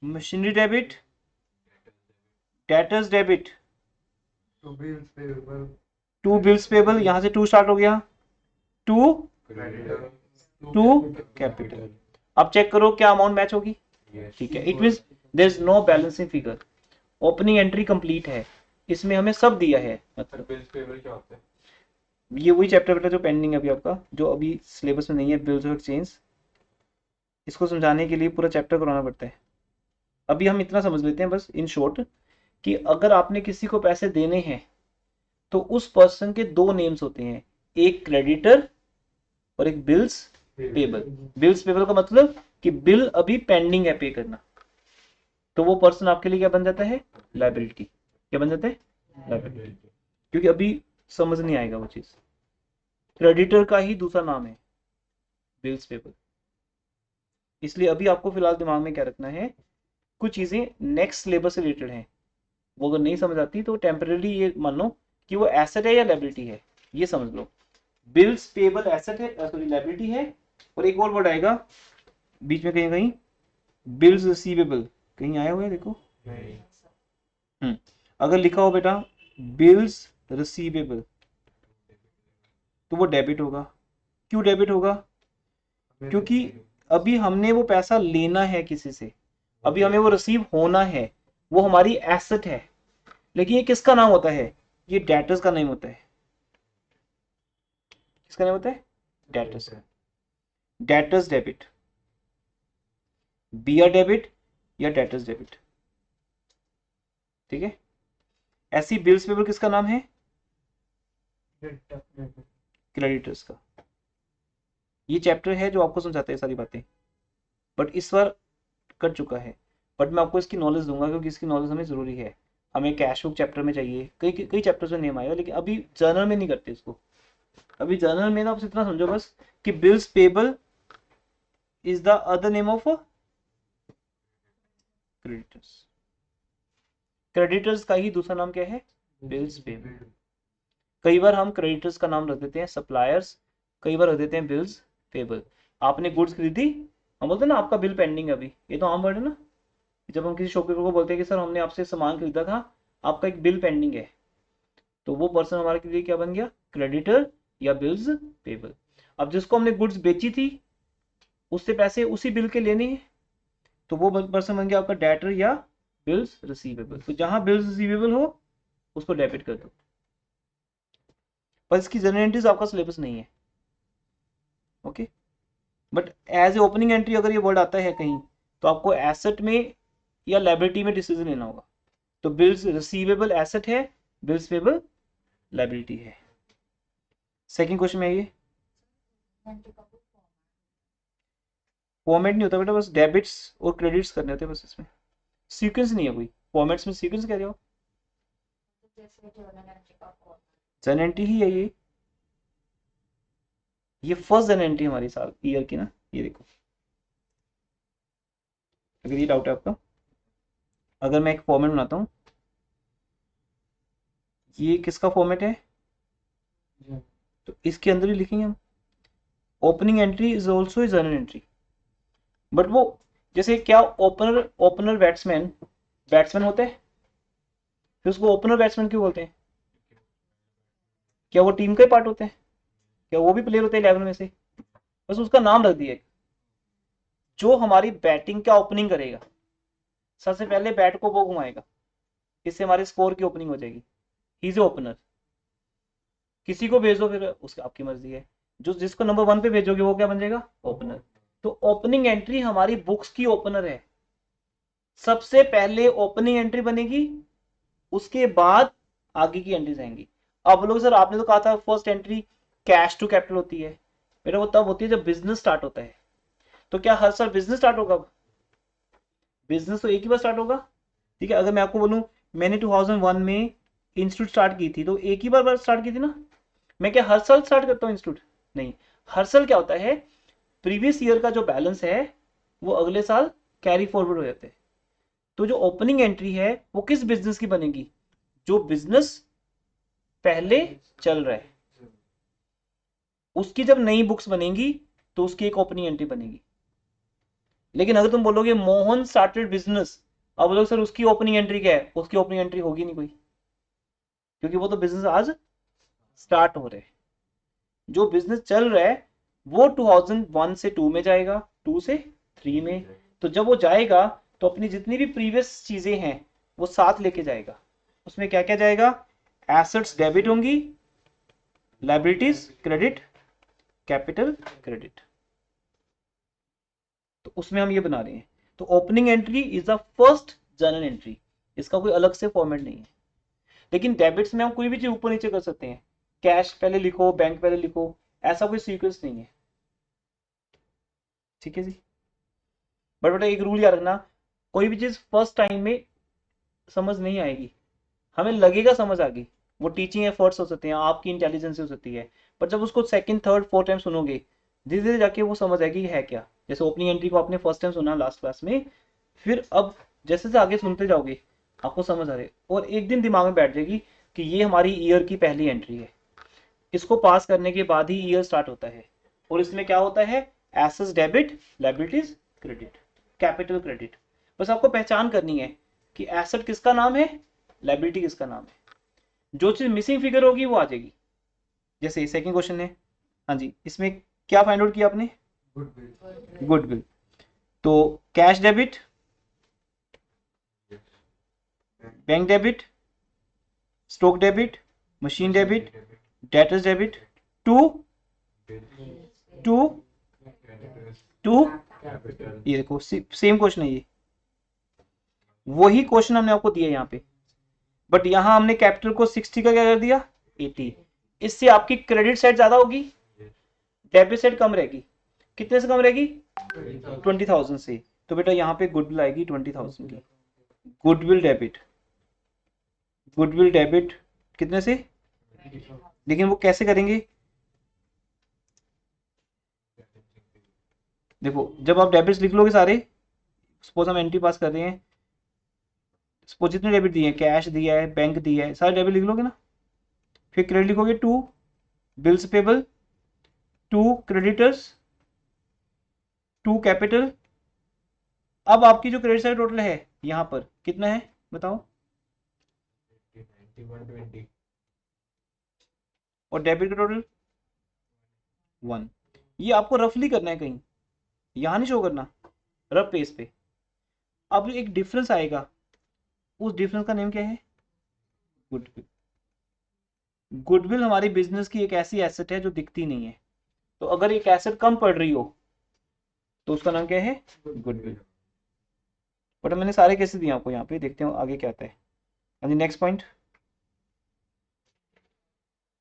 machinery debit, debtors debit, to bills payable, to bills payable, यहाँ से to start हो गया, to creditor, to capital. अब check करो क्या अमाउंट मैच होगी, ठीक है, it means there is no balancing figure, opening entry complete है, इसमें हमें सब दिया है। मतलब बिल्स पेबल क्या होता है? ये वही चैप्टर बेटा जो पेंडिंग है अभी आपका, जो अभी सिलेबस में नहीं है, बिल्स ऑफ एक्सचेंज, इसको समझाने के लिए पूरा चैप्टर कराना पड़ता है। अभी हम इतना समझ लेते हैं बस इन शॉर्ट कि अगर आपने किसी को पैसे देने हैं तो उस पर्सन के दो नेम्स होते हैं, एक क्रेडिटर और एक बिल्स पेबल। बिल्स पेबल का मतलब कि बिल अभी पेंडिंग है पे करना, तो वो पर्सन आपके लिए क्या बन जाता है, लायबिलिटी। क्या बन जाता है, लायबिलिटी, क्योंकि अभी समझ नहीं आएगा वो चीज। क्रेडिटर का ही दूसरा नाम है बिल्स पेबल, इसलिए अभी आपको फिलहाल दिमाग में क्या रखना है, कुछ चीजें नेक्स्ट सिलेबस से रिलेटेड हैं, वो अगर नहीं समझ आती तो टेम्परेली ये मान लो कि वो एसेट है या लायबिलिटी है, ये समझ लो। बिल्स पेबल एसेट है, सॉरी लायबिलिटी है, और एक और वर्ड आएगा बीच में कहीं कहीं, बिल्स रिसीवेबल, कहीं आया हुआ है देखो। नहीं, अगर लिखा हो बेटा बिल्स रिसीवेबल तो वो डेबिट होगा। क्यों डेबिट होगा, क्योंकि अभी हमने वो पैसा लेना है किसी से, अभी हमें वो रिसीव होना है, वो हमारी एसेट है, लेकिन ये किसका नाम होता है, ये डेटर्स का नाम होता है। किसका नाम होता है, डेटर्स का। डेटर्स डेबिट, बियर डेबिट या डेटर्स डेबिट, ठीक है। ऐसी बिल्स पेबल किसका नाम है, क्रेडिटर्स का। ये चैप्टर है जो आपको समझाता है सारी बातें, बट इस बार कर चुका है, बट मैं आपको इसकी नॉलेज दूंगा क्योंकि इसकी नॉलेज हमें जरूरी है। हमें कैश बुक चैप्टर में चाहिए, कई कई चैप्टर्स में नेम आएगा, लेकिन अभी जर्नल में नहीं करते इसको। अभी जर्नल में ना आप इतना समझो बस कि bills payable is the other name of creditors. Creditors का ही दूसरा नाम क्या है, बिल्स पेबल। कई बार हम क्रेडिटर्स का नाम रख देते हैं सप्लायर्स, कई बार रख देते हैं बिल्स पेबल। आपने गुड्स खरीदी, हम बोलते हैं ना आपका बिल पेंडिंग है अभी, ये तो आम वर्ड है ना। जब हम किसी शॉपकीपर को बोलते हैं कि सर हमने आपसे सामान खरीदा था, आपका एक बिल पेंडिंग है, तो वो पर्सन हमारे लिए क्या बन गया, क्रेडिटर या बिल्स पेबल। अब जिसको हमने गुड्स बेची थी उससे पैसे उसी बिल के लेने हैं, तो वो पर्सन बन गया आपका डेटर या बिल्स रिसीवेबल। तो जहां बिल्स रिसीवेबल हो उसको डेबिट कर दो, पर इसकी जनरल एंट्रीज आपका सिलेबस नहीं है, okay. But as a opening entry अगर ये वर्ड आता है कहीं तो आपको एसेट में या लायबिलिटी में डिसीजन लेना होगा। तो बिल्स रिसीवेबल एसेट है, बिल्स पेबल लायबिलिटी है। सेकंड क्वेश्चन में ये फॉर्मेट नहीं होता बेटा, बस डेबिट्स और क्रेडिट्स करने होते हैं बस, इसमें सीक्वेंस नहीं है कोई। फॉर्मेट्स में सीक्वेंस कह रहे हो, जैसे जर्नल एंट्री का फॉर्म। जर्नल एंट्री ही है ये फर्स्ट जर्नल एंट्री हमारी साल ईयर की ना, ये देखो। अगर ये डाउट है आपका, अगर मैं एक फॉर्मेट बनाता हूँ, ये किसका फॉर्मेट है, तो इसके अंदर ही लिखेंगे हम opening entry is also journal entry. But वो जैसे क्या ओपनर ओपनर बैट्समैन बैट्समैन होते हैं, फिर उसको ओपनर बैट्समैन क्यों बोलते हैं, क्या वो टीम का ही पार्ट होते हैं, क्या वो भी प्लेयर होते हैं 11 में से, बस उसका नाम रख दिया। जो हमारी बैटिंग का ओपनिंग करेगा, सबसे पहले बैट को वो घुमाएगा, इससे हमारे स्कोर की ओपनिंग हो जाएगी, ही इज ओपनर। किसी को भेजो फिर उसकी आपकी मर्जी है, जो जिसको नंबर 1 पे भेजोगे वो क्या बन जाएगा, ओपनर। तो ओपनिंग एंट्री हमारी बुक्स की ओपनर है, सबसे पहले ओपनिंग एंट्री बनेगी, उसके बाद आगे की एंट्रीज आएंगी। अब लोग सर आपने तो कहा था first entry cash to capital होती है, बेटा वो तब होती है जब बिजनेस स्टार्ट होता है। तो क्या हर साल बिजनेस स्टार्ट होगा, बिजनेस तो एक ही बार स्टार्ट होगा, ठीक है। अगर मैं आपको बोलूं मैंने 2001 में इंस्टीट्यूट स्टार्ट की थी, तो एक ही बार स्टार्ट की थी ना, मैं क्या हर साल स्टार्ट करता हूँ इंस्टीट्यूट, नहीं। हर साल क्या होता है, प्रीवियस ईयर का जो बैलेंस है वो अगले साल कैरी फॉरवर्ड हो जाते हैं। तो जो ओपनिंग एंट्री है वो किस बिजनेस की बनेगी, जो बिजनेस पहले चल रहा है, उसकी जब नई बुक्स बनेंगी तो उसकी एक ओपनिंग एंट्री बनेगी। लेकिन अगर तुम बोलोगे मोहन स्टार्टेड बिजनेस, अब बोलोगे सर उसकी ओपनिंग एंट्री क्या है, उसकी ओपनिंग एंट्री होगी नहीं कोई, क्योंकि वो तो बिजनेस आज स्टार्ट हो रहे हैं। जो बिजनेस चल रहा है वो 2001 से 2 में जाएगा, 2 से 3 में। तो जब वो जाएगा तो अपनी जितनी भी प्रीवियस चीजें हैं वो साथ लेके जाएगा। उसमें क्या क्या जाएगा? एसेट्स डेबिट होंगी, लायबिलिटीज क्रेडिट, कैपिटल क्रेडिट। तो उसमें हम ये बना रहे हैं। तो opening entry is the first journal entry, इसका कोई अलग से फॉर्मेट नहीं है। लेकिन डेबिट्स में हम कोई भी चीज ऊपर नीचे कर सकते हैं, कैश पहले लिखो, बैंक पहले लिखो, ऐसा कोई सीक्वेंस नहीं है। ठीक है जी। बट बेटा एक रूल याद रखना, कोई भी चीज फर्स्ट टाइम में समझ नहीं आएगी, हमें लगेगा समझ आ गई, वो टीचिंग एफर्ट्स हो सकते हैं, आपकी इंटेलिजेंस हो सकती है, पर जब उसको सेकंड थर्ड फोर्थ टाइम सुनोगे धीरे धीरे जाके वो समझ आएगी है क्या। जैसे ओपनिंग एंट्री को आपने फर्स्ट टाइम सुना लास्ट क्लास में, फिर अब जैसे जैसे आगे सुनते जाओगे आपको समझ आ रही और एक दिन दिमाग में बैठ जाएगी कि ये हमारी ईयर की पहली एंट्री है। इसको पास करने के बाद ही ईयर स्टार्ट होता है। और इसमें क्या होता है? Assets debit, liabilities credit, capital credit. बस आपको पहचान करनी है कि एसेट किसका नाम है, लायबिलिटी किसका नाम है। जो चीज मिसिंग फिगर होगी वो आ जाएगी। जैसे सेकंड क्वेश्चन है, हाँ जी, इसमें क्या फाइंड आउट किया आपने? गुडविल। तो cash debit, bank debit, stock debit, machine debit, debtors debit, to to to ये देखो सेम क्वेश्चन है ये, वही क्वेश्चन हमने आपको दिया यहाँ पे, बट यहाँ हमने कैपिटल को 60 का क्या कर दिया 80। इससे आपकी क्रेडिट साइड ज्यादा होगी, डेबिट साइड कम रहेगी। कितने से कम रहेगी? 20,000 से। तो बेटा यहाँ पे गुडविल आएगी 20,000 की। गुडविल डेबिट कितने से? लेकिन वो कैसे करेंगे? देखो जब आप डेबिट्स लिख लोगे सारे, सपोज हम एंट्री पास कर रहे हैं, सपोज जितने डेबिट दिए हैं, कैश दिया है, बैंक दिया है, सारे डेबिट लिख लोगे ना। फिर क्रेडिट लिखोगे 2 बिल्स पेबल, 2 क्रेडिटर्स, 2 कैपिटल। अब आपकी जो क्रेडिट साइड टोटल है यहाँ पर कितना है बताओ? 120 और डेबिट का टोटल 1। ये आपको रफली करना है, कहीं यहाँ नहीं शो करना, रफ पेज पे। अब एक डिफरेंस आएगा, उस डिफरेंस का नेम क्या है? गुडविल। गुडविल हमारी बिजनेस की एक ऐसी एसेट है जो दिखती नहीं है। तो अगर एक एसेट कम पड़ रही हो तो उसका नाम क्या है? गुडविल। बट मैंने सारे केसेस दिए आपको यहाँ पे, देखते हो आगे क्या आता है। अभी नेक्स्ट पॉइंट,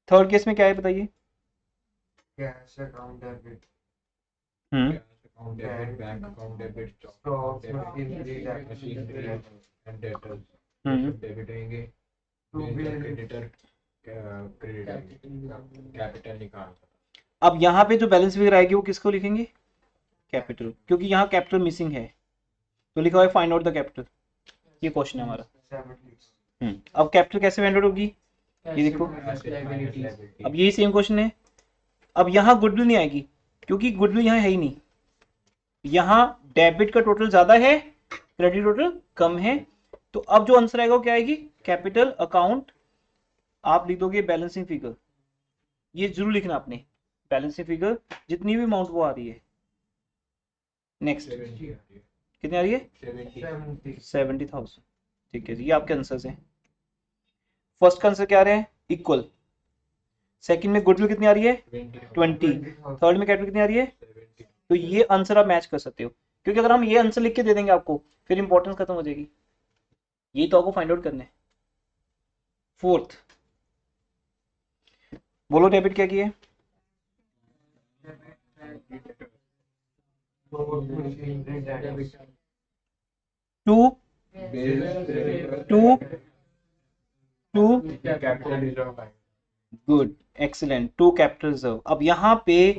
थर्ड केस में क्या है बताइए? Cash account debit, account debit, bank account debit, stock stocks, account machinery, debit, machinery and debtors हम्म। सब debit रहेंगे। To Main bill. creditor credit आएंगे, capital निकाल। अब यहाँ पे जो बैलेंस फिगर आएगी वो किसको लिखेंगे? कैपिटल, क्योंकि यहाँ कैपिटल मिसिंग है। तो लिखा हुआ है फाइंड आउट द कैपिटल, ये क्वेश्चन है हमारा। 70, अब कैपिटल कैसे फाइंड आउट होगी? ये देखो, अब यही सेम क्वेश्चन है। अब यहाँ गुडविल नहीं आएगी क्योंकि गुडविल यहाँ है ही नहीं। यहाँ डेबिट का टोटल ज्यादा है, क्रेडिट टोटल कम है। तो अब जो आंसर आएगा वो क्या आएगी? Capital account. आप लिख दोगे बैलेंसिंग फिगर, ये जरूर लिखना आपने, बैलेंसिंग फिगर जितनी भी अमाउंट वो आ रही है। नेक्स्ट कितनी आ रही है? 70,000। ठीक है जी, ये आपके आंसर्स हैं। फर्स्ट का आंसर क्या आ रहा है? इक्वल। सेकंड में गुडविल कितनी आ रही है? 20। थर्ड में कैपिटल कितनी आ रही है? तो ये आंसर आप मैच कर सकते हो, क्योंकि अगर हम ये आंसर लिख के दे देंगे आपको फिर इंपॉर्टेंस खत्म हो जाएगी। ये तो आपको फाइंड आउट करना है। फोर्थ बोलो, डेबिट क्या किया है? machinery, debit, 2 capital reserve आएंगे। Good, excellent, 2 capital reserve. अब यहाँ पे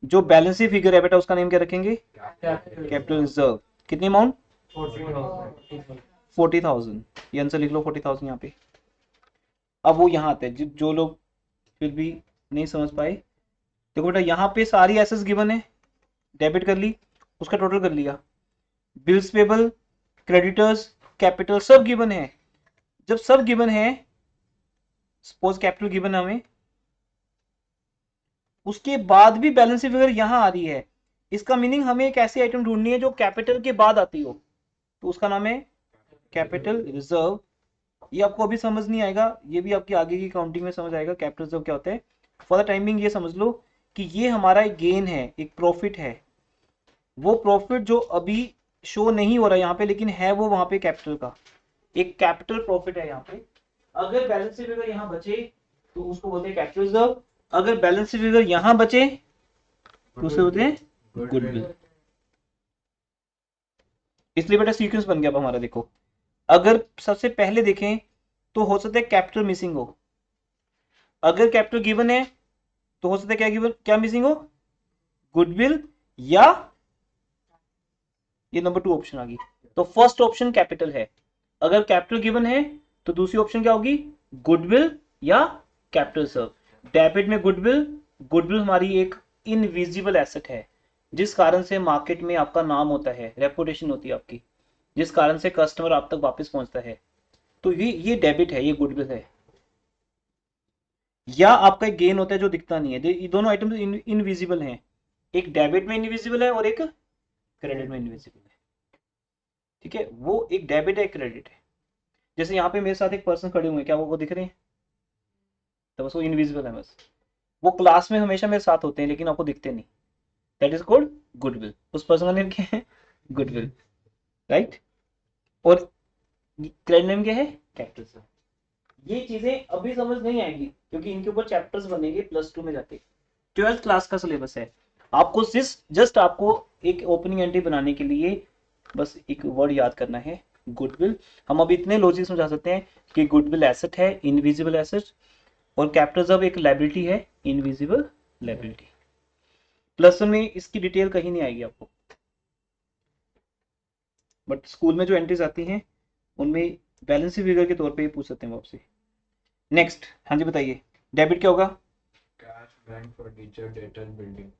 जो बैलेंसिंग फिगर है बेटा उसका नेम क्या रखेंगे? Capital reserve. कितनी अमाउंट? 40,000। ये आंसर लिख लो 40,000 यहाँ पे। अब वो यहाँ आते हैं जो लोग फिर भी नहीं समझ पाए। देखो बेटा यहाँ पे सारी एसेट्स गिवन है, डेबिट कर ली, उसका टोटल कर लिया, बिल्स पेबल, क्रेडिटर्स, कैपिटल सब गिवन है। जब सब गिवन है सपोज कैपिटल गिवन है हमें, उसके बाद भी बैलेंस शीट फिगर यहां आ रही है, इसका मीनिंग हमें एक ऐसी आइटम ढूंढनी है जो कैपिटल के बाद आती हो, तो उसका नाम है कैपिटल रिजर्व। ये आपको अभी समझ नहीं आएगा, ये भी आपकी आगे की काउंटिंग में समझ आएगा कैपिटल रिजर्व क्या होता है। फॉर द टाइमिंग ये समझ लो कि ये हमारा एक गेन है, एक प्रॉफिट है, वो प्रॉफिट जो अभी शो नहीं हो रहा है यहाँ पे, लेकिन है वो वहां पे कैपिटल का, एक कैपिटल प्रॉफिट है यहाँ पे। अगर बैलेंस शीट फिगर यहाँ बचे तो उसको बोलते हैं कैपिटल रिजर्व, अगर बैलेंस शीट फिगर यहाँ बचे तो उसे बोलते हैं गुडविल। इसलिए बेटा सीक्वेंस बन गया अब हमारा, देखो अगर सबसे पहले देखें तो हो सकता है कैपिटल मिसिंग हो, अगर कैपिटल गिवन है तो हो सकता है क्या गिवन, क्या मिसिंग हो, गुडविल, या ये नंबर 2 ऑप्शन आ गई। तो फर्स्ट ऑप्शन कैपिटल है, अगर कैपिटल गिवन है तो दूसरी ऑप्शन क्या होगी, गुडविल या कैपिटल रिजर्व। डेबिट में गुडविल, गुडविल हमारी एक इनविजिबल एसेट है, जिस कारण से मार्केट में आपका नाम होता है, रेपुटेशन होती है आपकी, जिस कारण से कस्टमर आप तक वापस पहुंचता है, तो ये डेबिट है, ये गुडविल है। या आपका एक गेन होता है जो दिखता नहीं है, ये दोनों आइटम इनविजिबल हैं, एक डेबिट में इनविजिबल है और एक क्रेडिट में इनविजिबल है, ठीक है, वो एक डेबिट है एक क्रेडिट है। जैसे यहाँ पे मेरे साथ एक पर्सन खड़े हुए हैं, क्या वो दिख रहे हैं, तो बस वो इनविजिबल है, बस वो क्लास में हमेशा मेरे साथ होते हैं लेकिन आपको दिखते नहीं, दैट इज कॉल्ड गुडविल, उस पर्सन का नेम क्या है, गुडविल, राइट। और क्रेडिट नेम क्या है, कैपिटल। ये चीजें अभी समझ नहीं आएगी क्योंकि इनके ऊपर चैप्टर्स बनेंगे +2 में जाके, 12th क्लास का सिलेबस है। आपको जस्ट आपको एक ओपनिंग एंट्री बनाने के लिए बस एक वर्ड याद करना है, गुडविल। हम अभी इतने लॉजिक समझा सकते हैं कि गुडविल एसेट है, इनविजिबल एसेट, और कैपिटल रिजर्व एक लायबिलिटी है, इनविजिबल लायबिलिटी। +1 में इसकी डिटेल कहीं नहीं आएगी आपको, बट स्कूल में जो एंट्रीज आती हैं उनमें बैलेंस फिगर के तौर पे पूछ सकते हैं वो आपसे। नेक्स्ट, हाँ जी बताइए, डेबिट क्या होगा, cash bank furniture Dettol building.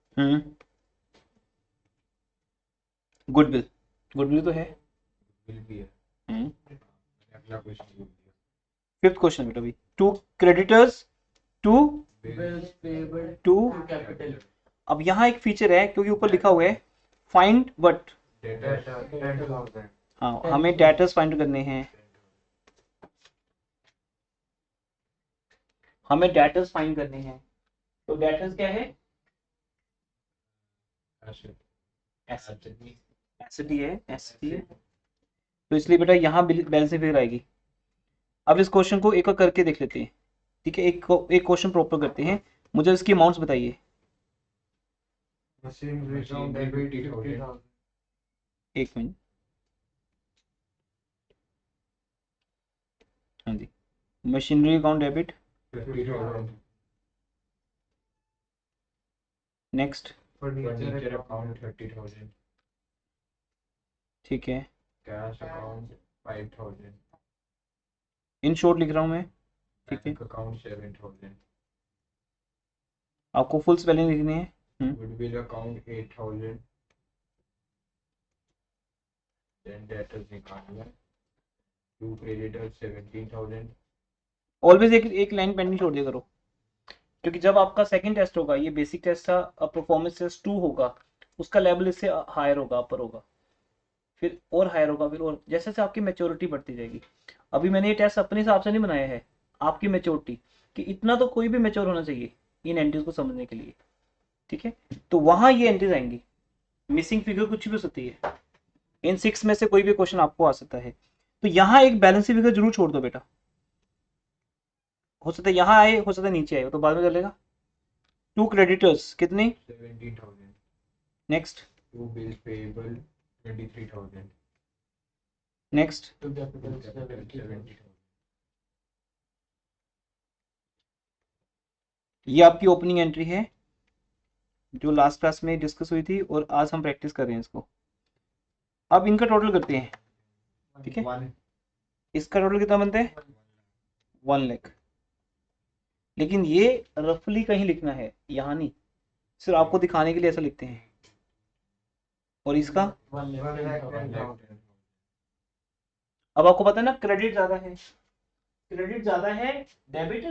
Goodwill, goodwill तो है। बिल भी है। अगला क्वेश्चन बोल दिया। 5th क्वेश्चन बेटा भी, to creditors to Bills payable to, to capital. अब यहाँ एक फीचर है क्योंकि ऊपर लिखा हुआ है फाइंड बट, डेटा हाँ हमें डेटर्स फाइंड करने हैं, हमें डेटर्स फाइंड करने हैं, तो डेटर्स क्या है, एसेट ही है, एसेट ही है, तो इसलिए बेटा यहाँ बैलेंस फिगर आएगी। अब इस क्वेश्चन को एक करके देख लेते हैं, ठीक है, एक क्वेश्चन प्रॉपर करते हैं, मुझे इसकी अमाउंट्स बताइए। Machinery count debit 50,000. एक मिनट, हाँ जी, machinery account debit, 50,000। Next, furniture account 30,000। ठीक है, कैश अकाउंट 5,000। इन शॉर्ट लिख रहा हूँ मैं, ठीक है, बैंक अकाउंट 7,000। आपको फुल स्पेलिंग लिखनी है। Goodwill account 8,000। देन डेटर्स निकालना, टू क्रेडिटर्स 17,000। ऑलवेज एक लाइन पेंडिंग छोड़ दिया करो, क्योंकि जब आपका सेकंड टेस्ट होगा, ये बेसिक टेस्ट था, अब परफॉर्मेंस टेस्ट 2 होगा, उसका लेवल इससे हायर होगा, अपर होगा, फिर और हायर होगा, फिर और जैसे जैसे आपकी मेच्योरिटी बढ़ती जाएगी। अभी मैंने ये टेस्ट अपने हिसाब से नहीं बनाया है, आपकी मेच्योरिटी, कि इतना तो कोई भी मेच्योर होना चाहिए इन एंट्रीज को समझने के लिए, ठीक है, तो वहां ये एंट्रीज आएंगी। मिसिंग फिगर कुछ भी हो सकती है, इन 6 में से कोई भी क्वेश्चन आपको आ सकता है, तो यहाँ एक बैलेंस फिगर जरूर छोड़ दो बेटा, हो सकता है यहाँ आए, हो सकता है नीचे आए, तो बाद में चलेगा। टू क्रेडिटर्स कितने, 17,000। Next, to bills payable 23,000। Next, To capital capital 70,000. 70,000। ये आपकी ओपनिंग एंट्री है जो लास्ट क्लास में डिस्कस हुई थी और आज हम प्रैक्टिस कर रहे हैं इसको। अब इनका टोटल करते हैं, ठीक है, इसका टोटल कितना बनता है, 1 लाख, लेकिन ये रफली कहीं लिखना है, यहाँ नहीं, सिर्फ आपको दिखाने के लिए ऐसा लिखते हैं। और इसका, 1,10,000. अब आपको पता है ना क्रेडिट ज्यादा है, क्रेडिट ज्यादा है, डेबिट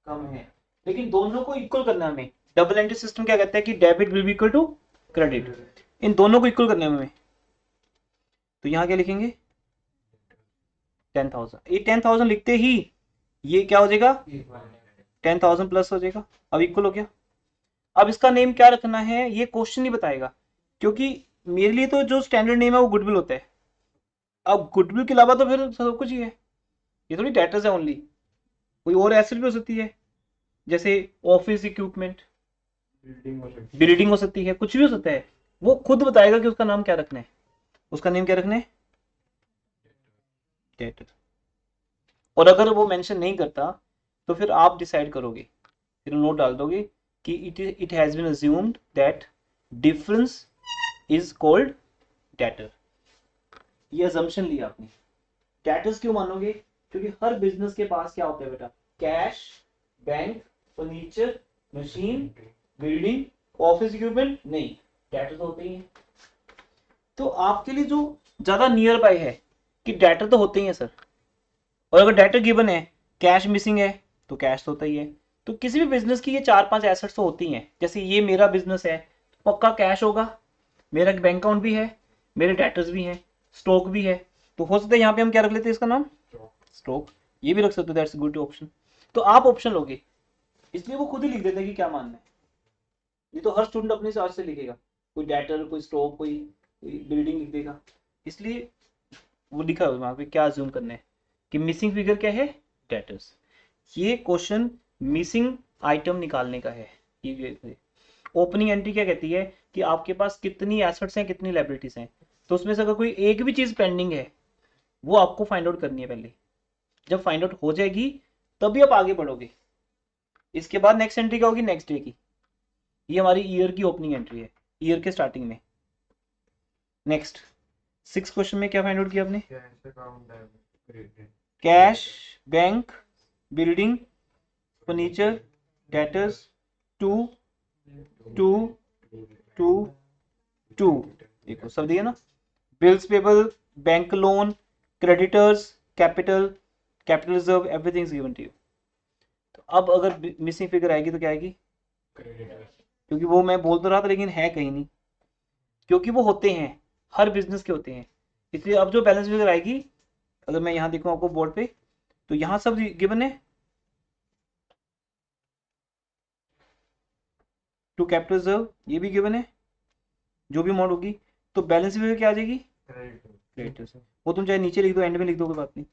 कम है, लेकिन दोनों को इक्वल करना है हमें। डबल एंट्री सिस्टम क्या कहता है कि debit will be equal to credit, इन दोनों को इक्वल करने में हमें। तो यहाँ क्या लिखेंगे 10,000, ये 10,000 लिखते ही ये क्या हो जाएगा 10,000 प्लस हो जाएगा, अब इक्वल हो गया। अब इसका नेम क्या रखना है ये क्वेश्चन ही बताएगा, क्योंकि मेरे लिए तो जो स्टैंडर्ड नेम है वो गुडविल होता है। अब गुडविल के अलावा तो फिर सब कुछ ही है, ये थोड़ी डेटर्स है ओनली, कोई और एसेट भी हो सकती है, जैसे ऑफिस इक्विपमेंट, बिल्डिंग हो सकती बिल्डिंग हो सकती है, कुछ भी हो सकता है। वो खुद बताएगा कि उसका नाम क्या रखना है, उसका नेम क्या रखना है डेटर। और अगर वो मेंशन नहीं करता तो फिर आप डिसाइड करोगे, फिर नोट डाल दोगे कि it has been assumed that difference is called debtor. ये अजम्पशन लिया आपने। डेटर्स क्यों मानोगे, क्योंकि हर बिजनेस के पास क्या होता है बेटा, cash, bank, furniture, machine, building, office equipment नहीं, डेटर तो होते ही हैं। तो आपके लिए जो ज्यादा नियर बाय है कि डेटर तो होते ही है सर, और अगर डेटर गिवन है, कैश मिसिंग है, तो कैश तो होता ही है। तो किसी भी बिजनेस की ये 4-5 एसेट्स तो होती हैं। जैसे ये मेरा बिजनेस है, पक्का कैश होगा, मेरा एक बैंक अकाउंट भी है, मेरे डेटर्स भी हैं, स्टॉक भी है। तो हो सकता है यहाँ पे हम क्या रख लेते हैं इसका नाम स्टॉक, ये भी रख सकते हो, दैट्स गुड ऑप्शन। तो आप ऑप्शन लोगे, इसलिए वो खुद ही लिख देते हैं कि क्या मानना है। ये तो हर स्टूडेंट अपने हिसाब से लिखेगा, कोई डेटर, कोई स्टॉक, कोई बिल्डिंग लिख देगा। इसलिए वो लिखा हुआ वहां पे क्या अज्यूम करना है कि मिसिंग फिगर क्या है डेटर्स। ये क्वेश्चन मिसिंग आइटम निकालने का है। ये ओपनिंग एंट्री क्या कहती है कि आपके पास कितनी एसेट्स हैं, कितनी लायबिलिटीज हैं। तो उसमें से अगर कोई एक भी चीज पेंडिंग है वो आपको फाइंड आउट करनी है पहले। जब फाइंड आउट हो जाएगी तभी आप आगे बढ़ोगे। इसके बाद नेक्स्ट एंट्री क्या होगी नेक्स्ट डे की, ये हमारी ईयर की ओपनिंग एंट्री है, ईयर के स्टार्टिंग में। नेक्स्ट 6 क्वेश्चन में क्या फाइंड आउट किया आपने, cash account debit cash, bank, building, furniture, debtors, to to to to, देखो सब दिया ना, bills payable, bank loan, creditors, capital, capital reserve, everything is given to you. तो अब अगर मिसिंग फिगर आएगी तो क्या आएगी, क्रेडिटर्स क्योंकि वो मैं बोल तो रहा था लेकिन है कहीं नहीं, क्योंकि वो होते हैं, हर बिजनेस के होते हैं। इसलिए अब जो बैलेंस फिगर आएगी, अगर मैं यहाँ देखूँ आपको बोर्ड पे, तो यहाँ सब गिवन है, टू कैपिटल रिजर्व ये भी गिवन है, जो भी अमाउंट होगी। तो बैलेंस फिगर क्या आ जाएगी क्रेडिटर्स, वो तुम चाहे नीचे लिख दो, एंड में लिख दो, कोई बात नहीं।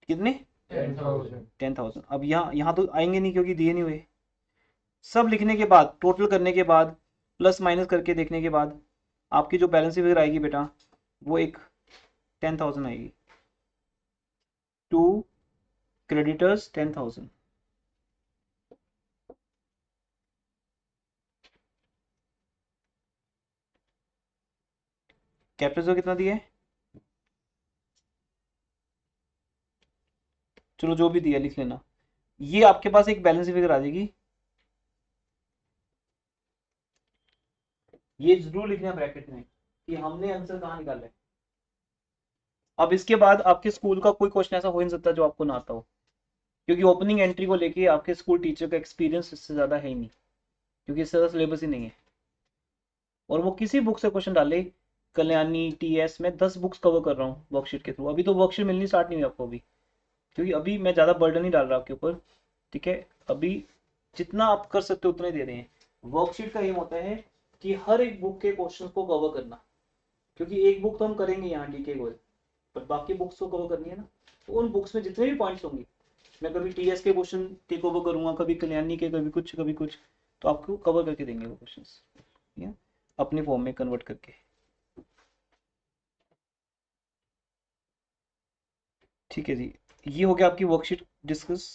कितने 10,000 10,000। अब यहाँ यहाँ तो आएंगे नहीं क्योंकि दिए नहीं हुए। सब लिखने के बाद, टोटल करने के बाद, प्लस माइनस करके देखने के बाद आपकी जो बैलेंस फिगर आएगी बेटा वो एक 10,000 आएगी। टू क्रेडिटर्स 10,000, कैपिटल कितना दिया है, चलो जो भी दिया लिख लेना। ये आपके पास एक बैलेंस फिगर आ जाएगी, ये जरूर लिखना ब्रैकेट में कि हमने आंसर कहाँ निकाला है। अब इसके बाद आपके स्कूल का कोई क्वेश्चन ऐसा हो नहीं सकता जो आपको ना आता हो, क्योंकि ओपनिंग एंट्री को लेके आपके स्कूल टीचर का एक्सपीरियंस इससे ज़्यादा है ही नहीं, क्योंकि इससे ज़्यादा सिलेबस ही नहीं है। और वो किसी बुक से क्वेश्चन डाले, कल्याणी, टीएस, मैं 10 बुक्स कवर कर रहा हूँ वर्कशीट के थ्रू। अभी तो वर्कशीट मिलनी स्टार्ट नहीं हुई आपको अभी, क्योंकि अभी मैं ज़्यादा बर्डन नहीं डाल रहा आपके ऊपर, ठीक है। अभी जितना आप कर सकते हो उतना ही दे रहे हैं। वर्कशीट का एम होता है कि हर एक बुक के क्वेश्चन को कवर करना, क्योंकि एक बुक तो हम करेंगे यहाँ डीके गोल, पर बाकी बुक्स को कवर करनी है ना। तो उन बुक्स में जितने भी पॉइंट्स होंगे, मैं कभी टीएस के क्वेश्चन टेक ओवर करूंगा, कभी कल्याणी के, कभी कुछ कभी कुछ, तो आपको कवर करके देंगे वो क्वेश्चन अपने फॉर्म में कन्वर्ट करके। ठीक है जी, ये हो गया आपकी वर्कशीट डिस्कस।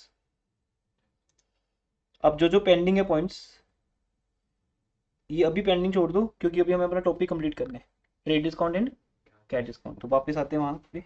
अब जो जो पेंडिंग है पॉइंट्स, ये अभी पेंडिंग छोड़ दो, क्योंकि अभी हमें अपना टॉपिक कंप्लीट करना है, rate discount and cash discount. तो वापस आते हैं वहाँ पे।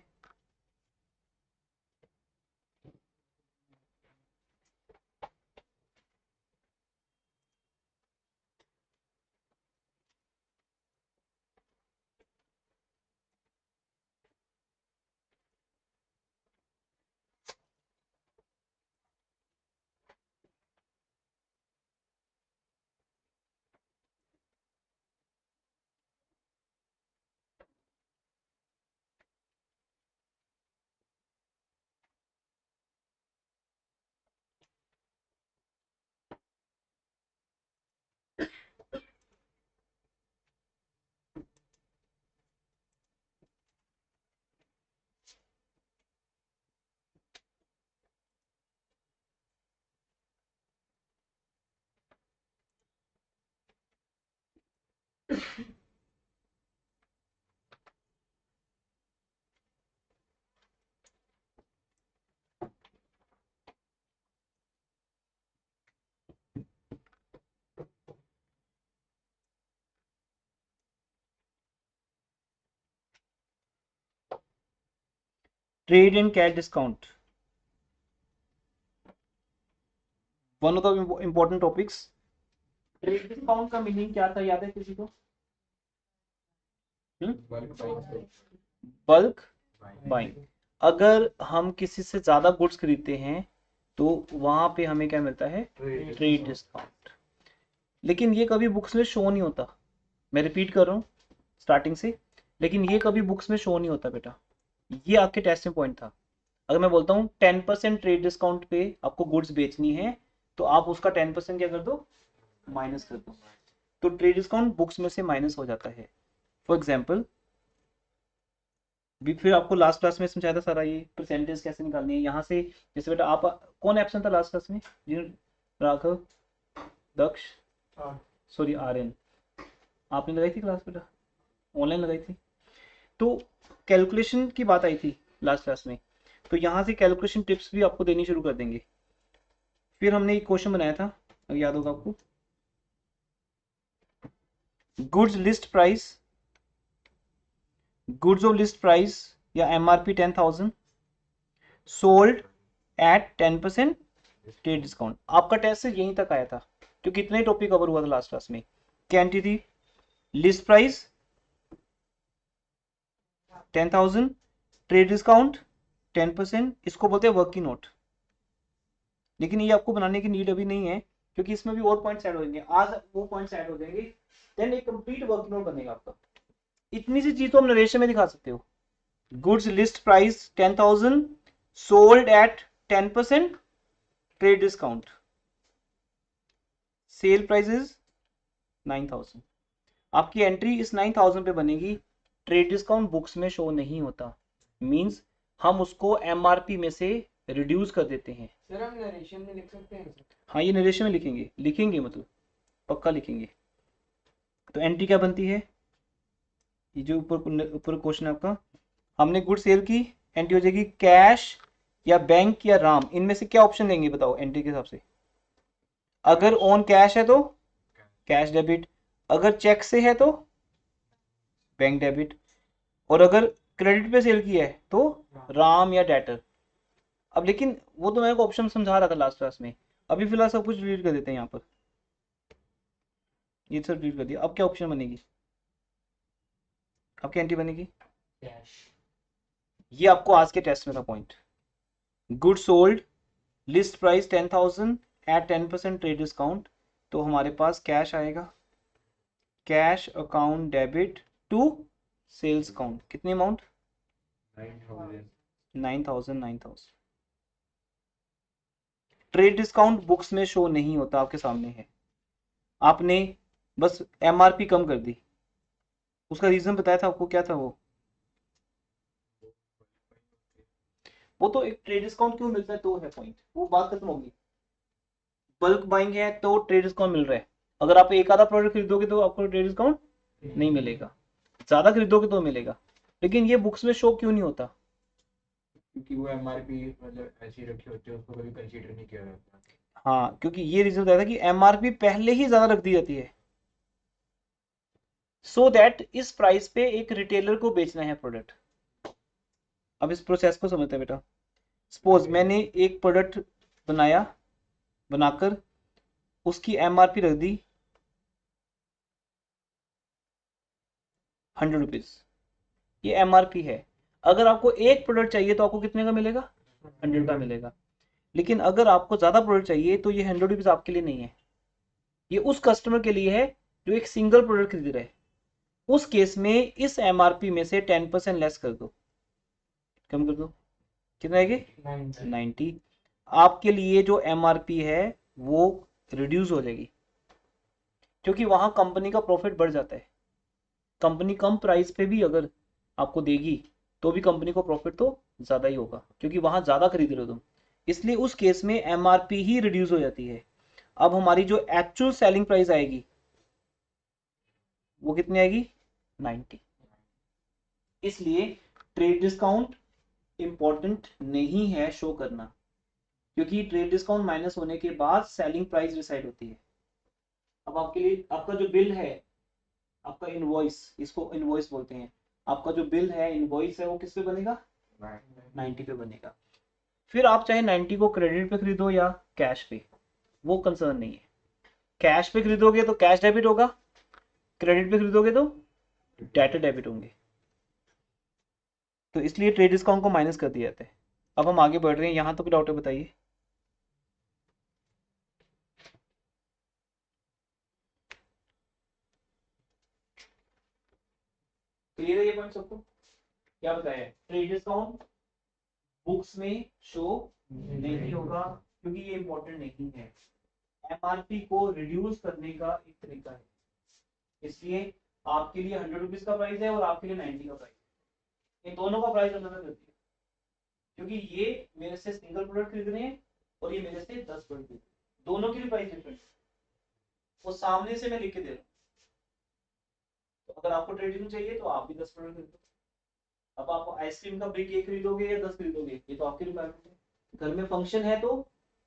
Trade and cash discount, one of the important topics. Trade discount का मीनिंग क्या था, याद है किसी को? Bulk buying. अगर हम किसी से ज्यादा गुड्स खरीदते हैं तो वहां पे हमें क्या मिलता है? Trade discount. लेकिन ये कभी बुक्स में शो नहीं होता, मैं रिपीट कर रहा हूँ स्टार्टिंग से, लेकिन ये कभी बुक्स में शो नहीं होता बेटा। ये आपके टेस्ट में पॉइंट था। अगर मैं बोलता हूँ 10% ट्रेड डिस्काउंट पे आपको गुड्स बेचनी है, तो आप उसका 10% क्या कर दो? माइनस कर दो। तो ट्रेड डिस्काउंट बुक्स में से माइनस हो जाता है। फॉर एग्जाम्पल, भी फिर आपको लास्ट क्लास में समझाया था सारा ये परसेंटेज कैसे निकालनी है यहाँ से। जैसे बेटा आप कौन एब्सेंट था लास्ट क्लास में? राघव, दक्ष, सॉरी आर्यन, आपने लगाई थी क्लास बेटा? ऑनलाइन लगाई थी। तो कैलकुलेशन की बात आई थी लास्ट क्लास में, तो यहाँ से कैलकुलेशन टिप्स भी आपको देनी शुरू कर देंगे। फिर हमने एक क्वेश्चन बनाया था, अगर याद होगा आपको, goods list price, goods of list price या MRP 10,000 sold at 10% trade discount. आपका टेस्ट से यहीं तक आया था, तो कितने टॉपिक कवर हुआ था लास्ट क्लास में? Quantity, list price 10,000, trade discount 10%, इसको बोलते हैं वर्किंग नोट। लेकिन ये आपको बनाने की नीड अभी नहीं है, क्योंकि इसमें भी और पॉइंट्स ऐड हो जाएंगे। आज वो पॉइंट्स ऐड हो जाएंगे, देन एक कंप्लीट वर्किंग नोट बनेगा आपका। इतनी सी चीज तो हम नरेशन में दिखा सकते हो। Goods list price 10,000 sold at 10% trade discount, sale price is 9,000। आपकी एंट्री इस 9,000 पे बनेगी। ट्रेड डिस्काउंट बुक्स में शो नहीं होता, मींस हम उसको एमआरपी में से रिड्यूस कर देते हैं। सर हम नरेशन में लिख सकते हैं? हाँ, ये नरेशन में लिखेंगे मतलब पक्का लिखेंगे। तो एंट्री क्या बनती है? ये जो ऊपर क्वेश्चन है आपका, हमने गुड सेल की, एंट्री हो जाएगी कैश या बैंक या राम, इनमें से क्या ऑप्शन देंगे बताओ एंट्री के हिसाब से? अगर ऑन कैश है तो कैश डेबिट, अगर चेक से है तो बैंक डेबिट, और अगर क्रेडिट पे सेल किया है तो राम या डेटर। अब लेकिन वो तो मैं एक ऑप्शन समझा रहा था लास्ट क्लास में, अभी फिलहाल सब कुछ डिलीट कर देते हैं यहाँ पर, ये सब डिलीट कर दिया। अब क्या ऑप्शन बनेगी? अब क्या एंट्री बनेगी? कैश। ये आपको आज के टेस्ट में था point. Good sold, list price 10,000 at 10% trade discount, तो हमारे पास कैश आएगा, cash account debit to sales account. कितनी अमाउंट? 9,000। ट्रेड डिस्काउंट बुक्स में शो नहीं होता, आपके सामने है। आपने बस एमआरपी कम कर दी, उसका रीजन बताया था आपको, क्या था वो तो एक ट्रेड डिस्काउंट क्यों मिलता है तो है पॉइंट, वो बात खत्म होगी। बल्क बाइंग है तो ट्रेड डिस्काउंट मिल रहा है। अगर आप एक आधा प्रोडक्ट खरीदोगे तो आपको ट्रेड डिस्काउंट नहीं मिलेगा, ज्यादा खरीदोगे तो मिलेगा। लेकिन ये बुक्स में शो क्यों नहीं होता? क्योंकि वो एमआरपी मतलब ऐसी रखी होती है, उसको कभी कंसीडर नहीं किया जाता। हाँ, क्योंकि ये रीजन बताया था कि एमआरपी पहले ही ज्यादा रख दी जाती है, सो दैट इस प्राइस पे एक रिटेलर को बेचना है प्रोडक्ट। अब इस प्रोसेस को समझते हैं बेटा। सपोज मैंने एक प्रोडक्ट बनाकर उसकी एमआरपी रख दी 100 रुपीज, ये एमआरपी है। अगर आपको एक प्रोडक्ट चाहिए तो आपको कितने का मिलेगा? 100 का मिलेगा। लेकिन अगर आपको ज्यादा प्रोडक्ट चाहिए तो ये 100 रुपीज आपके लिए नहीं है, ये उस कस्टमर के लिए है जो एक सिंगल प्रोडक्ट खरीद रहा है। उस केस में इस एमआरपी में से 10% लेस कर दो, कम कर दो, कितना आएगी? 90। आपके लिए जो एमआरपी है वो रिड्यूस हो जाएगी, क्योंकि वहां कंपनी का प्रॉफिट बढ़ जाता है। कंपनी कम प्राइस पे भी अगर आपको देगी तो भी कंपनी को प्रॉफिट तो ज्यादा ही होगा, क्योंकि वहां ज्यादा खरीद रहे हो तुम, इसलिए उस केस में एमआरपी ही रिड्यूस हो जाती है। अब हमारी जो एक्चुअल सेलिंग प्राइस आएगी वो कितनी आएगी 90। इसलिए ट्रेड डिस्काउंट इंपॉर्टेंट नहीं है शो करना, क्योंकि ट्रेड डिस्काउंट माइनस होने के बाद सेलिंग प्राइस डिसाइड होती है। अब आपके लिए आपका जो बिल है, आपका इनवॉइस, इसको इनवॉइस बोलते हैं, आपका जो बिल है इनवॉइस है वो किस पे बनेगा 90 पे बनेगा। फिर आप चाहे 90 को क्रेडिट पे खरीदो या कैश पे, वो कंसर्न नहीं है। कैश पे खरीदोगे तो कैश डेबिट होगा, क्रेडिट पे खरीदोगे तो डेबिट डेबिट होंगे। तो इसलिए ट्रेड डिस्काउंट को माइनस कर दिया जाता है। अब हम आगे बढ़ रहे हैं, यहाँ तो डाउट है बताइए। क्लियर है ये पॉइंट सबको? क्या बताया, ट्रेड डिस्काउंट बुक्स में शो नहीं होगा क्योंकि ये इंपॉर्टेंट नहीं है। एमआरपी को रिड्यूस करने का एक तरीका है, इसलिए आपके लिए 100 रुपीज का प्राइस है और आपके लिए 90 का प्राइस है। इन दोनों का प्राइस अलग अलग करती है, क्योंकि ये मेरे से सिंगल प्रोडक्ट खरीद रहे हैं और ये मेरे से 10 प्रोडक्ट खरीद रहे हैं, दोनों की भी प्राइस डिफरेंट है। वो सामने से मैं लिख के दे रहा हूँ। तो अगर आपको ट्रेडिंग चाहिए तो आप भी 10 प्रोडक्ट खरीदो। अब आप आइसक्रीम का ब्रिक 1 खरीदोगे या 10 खरीदोगे, ये तो आपकी रिक्वायरमेंट है। घर में फंक्शन है तो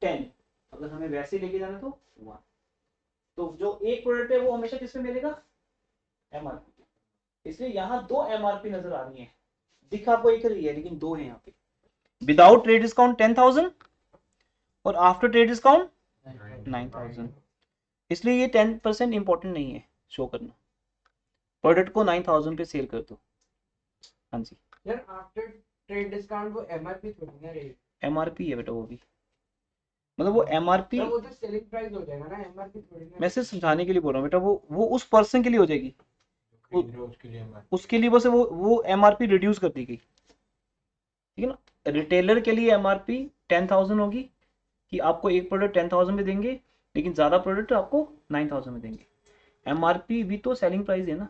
10, अगर हमें वैसे लेके जाना तो 1। तो जो एक प्रोडक्ट है वो हमेशा किस पे मिलेगा, एमआरपी। इसलिए यहाँ 2 एमआरपी नजर आ रही है, दिख आपको एक रही है लेकिन 2 है यहाँ पे। विदाउट ट्रेड डिस्काउंट 10,000 और आफ्टर ट्रेड डिस्काउंट 9,000। इसलिए ये 10% इंपॉर्टेंट नहीं है शो करना। प्रोडक्ट को 9,000 पे सेल कर दो। हाँ जी, यार आफ्टर ट्रेड डिस्काउंट वो एमआरपी थोड़ी ना रहेगी, एमआरपी है बेटा, वो भी मतलब वो एमआरपी, वो तो सेलिंग प्राइस हो जाएगा ना, एमआरपी थोड़ी ना। मैं सिर्फ समझाने के लिए बोल रहा हूँ बेटा, वो उस पर्सन के लिए हो जाएगी, उसके लिए बस वो एमआरपी रिड्यूस कर दी गई, ठीक है ना। रिटेलर के लिए एमआरपी 10,000 होगी कि आपको एक प्रोडक्ट 10,000 में देंगे लेकिन ज्यादा प्रोडक्ट आपको 9,000 में देंगे। एमआरपी भी तो सेलिंग प्राइस है ना,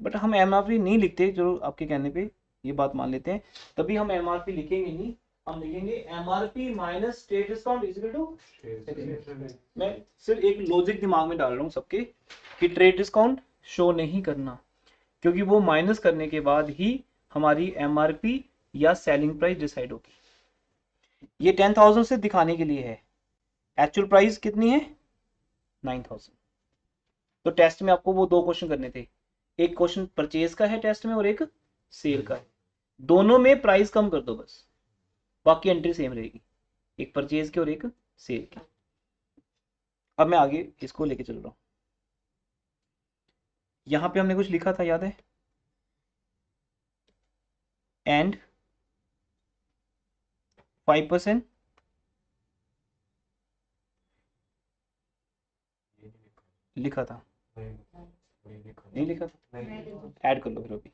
बट हम एमआरपी नहीं लिखते, जो आपके कहने पे ये बात मान लेते हैं, तभी हम एमआरपी लिखेंगे नहीं, हम लिखेंगे MRP minus trade discount is equal to. मैं सिर्फ एक लॉजिक दिमाग में डाल रहा हूँ सबके कि ट्रेड डिस्काउंट शो नहीं करना, क्योंकि वो माइनस करने के बाद ही हमारी एमआरपी या सेलिंग प्राइस डिसाइड होगी। ये 10,000 से दिखाने के लिए है, एक्चुअल प्राइस कितनी है 9,000। तो टेस्ट में आपको वो 2 क्वेश्चन करने थे, एक क्वेश्चन परचेज का है टेस्ट में और एक सेल का है। दोनों में प्राइस कम कर दो बस, बाकी एंट्री सेम रहेगी, एक परचेज की और एक सेल की। अब मैं आगे इसको लेके चल रहा हूं। यहां पे हमने कुछ लिखा था, याद है, एंड 5% लिखा था, नहीं लिखा था, ऐड कर लो फिर अभी,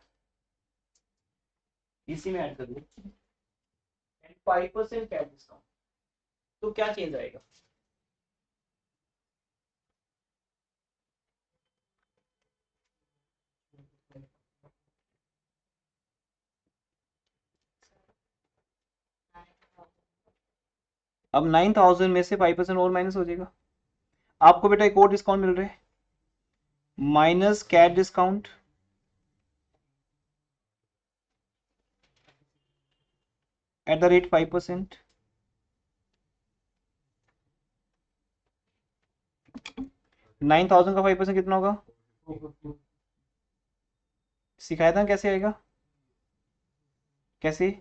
इसी में ऐड कर लो, एंड 5% कैश डिस्काउंट। तो क्या चेंज आएगा, अब 9,000 में से 5% और माइनस हो जाएगा। आपको बेटा एक और डिस्काउंट मिल रहा है, minus cash discount at the rate 5%। 9,000 का 5% कितना होगा, सिखाया था कैसे आएगा, कैसे,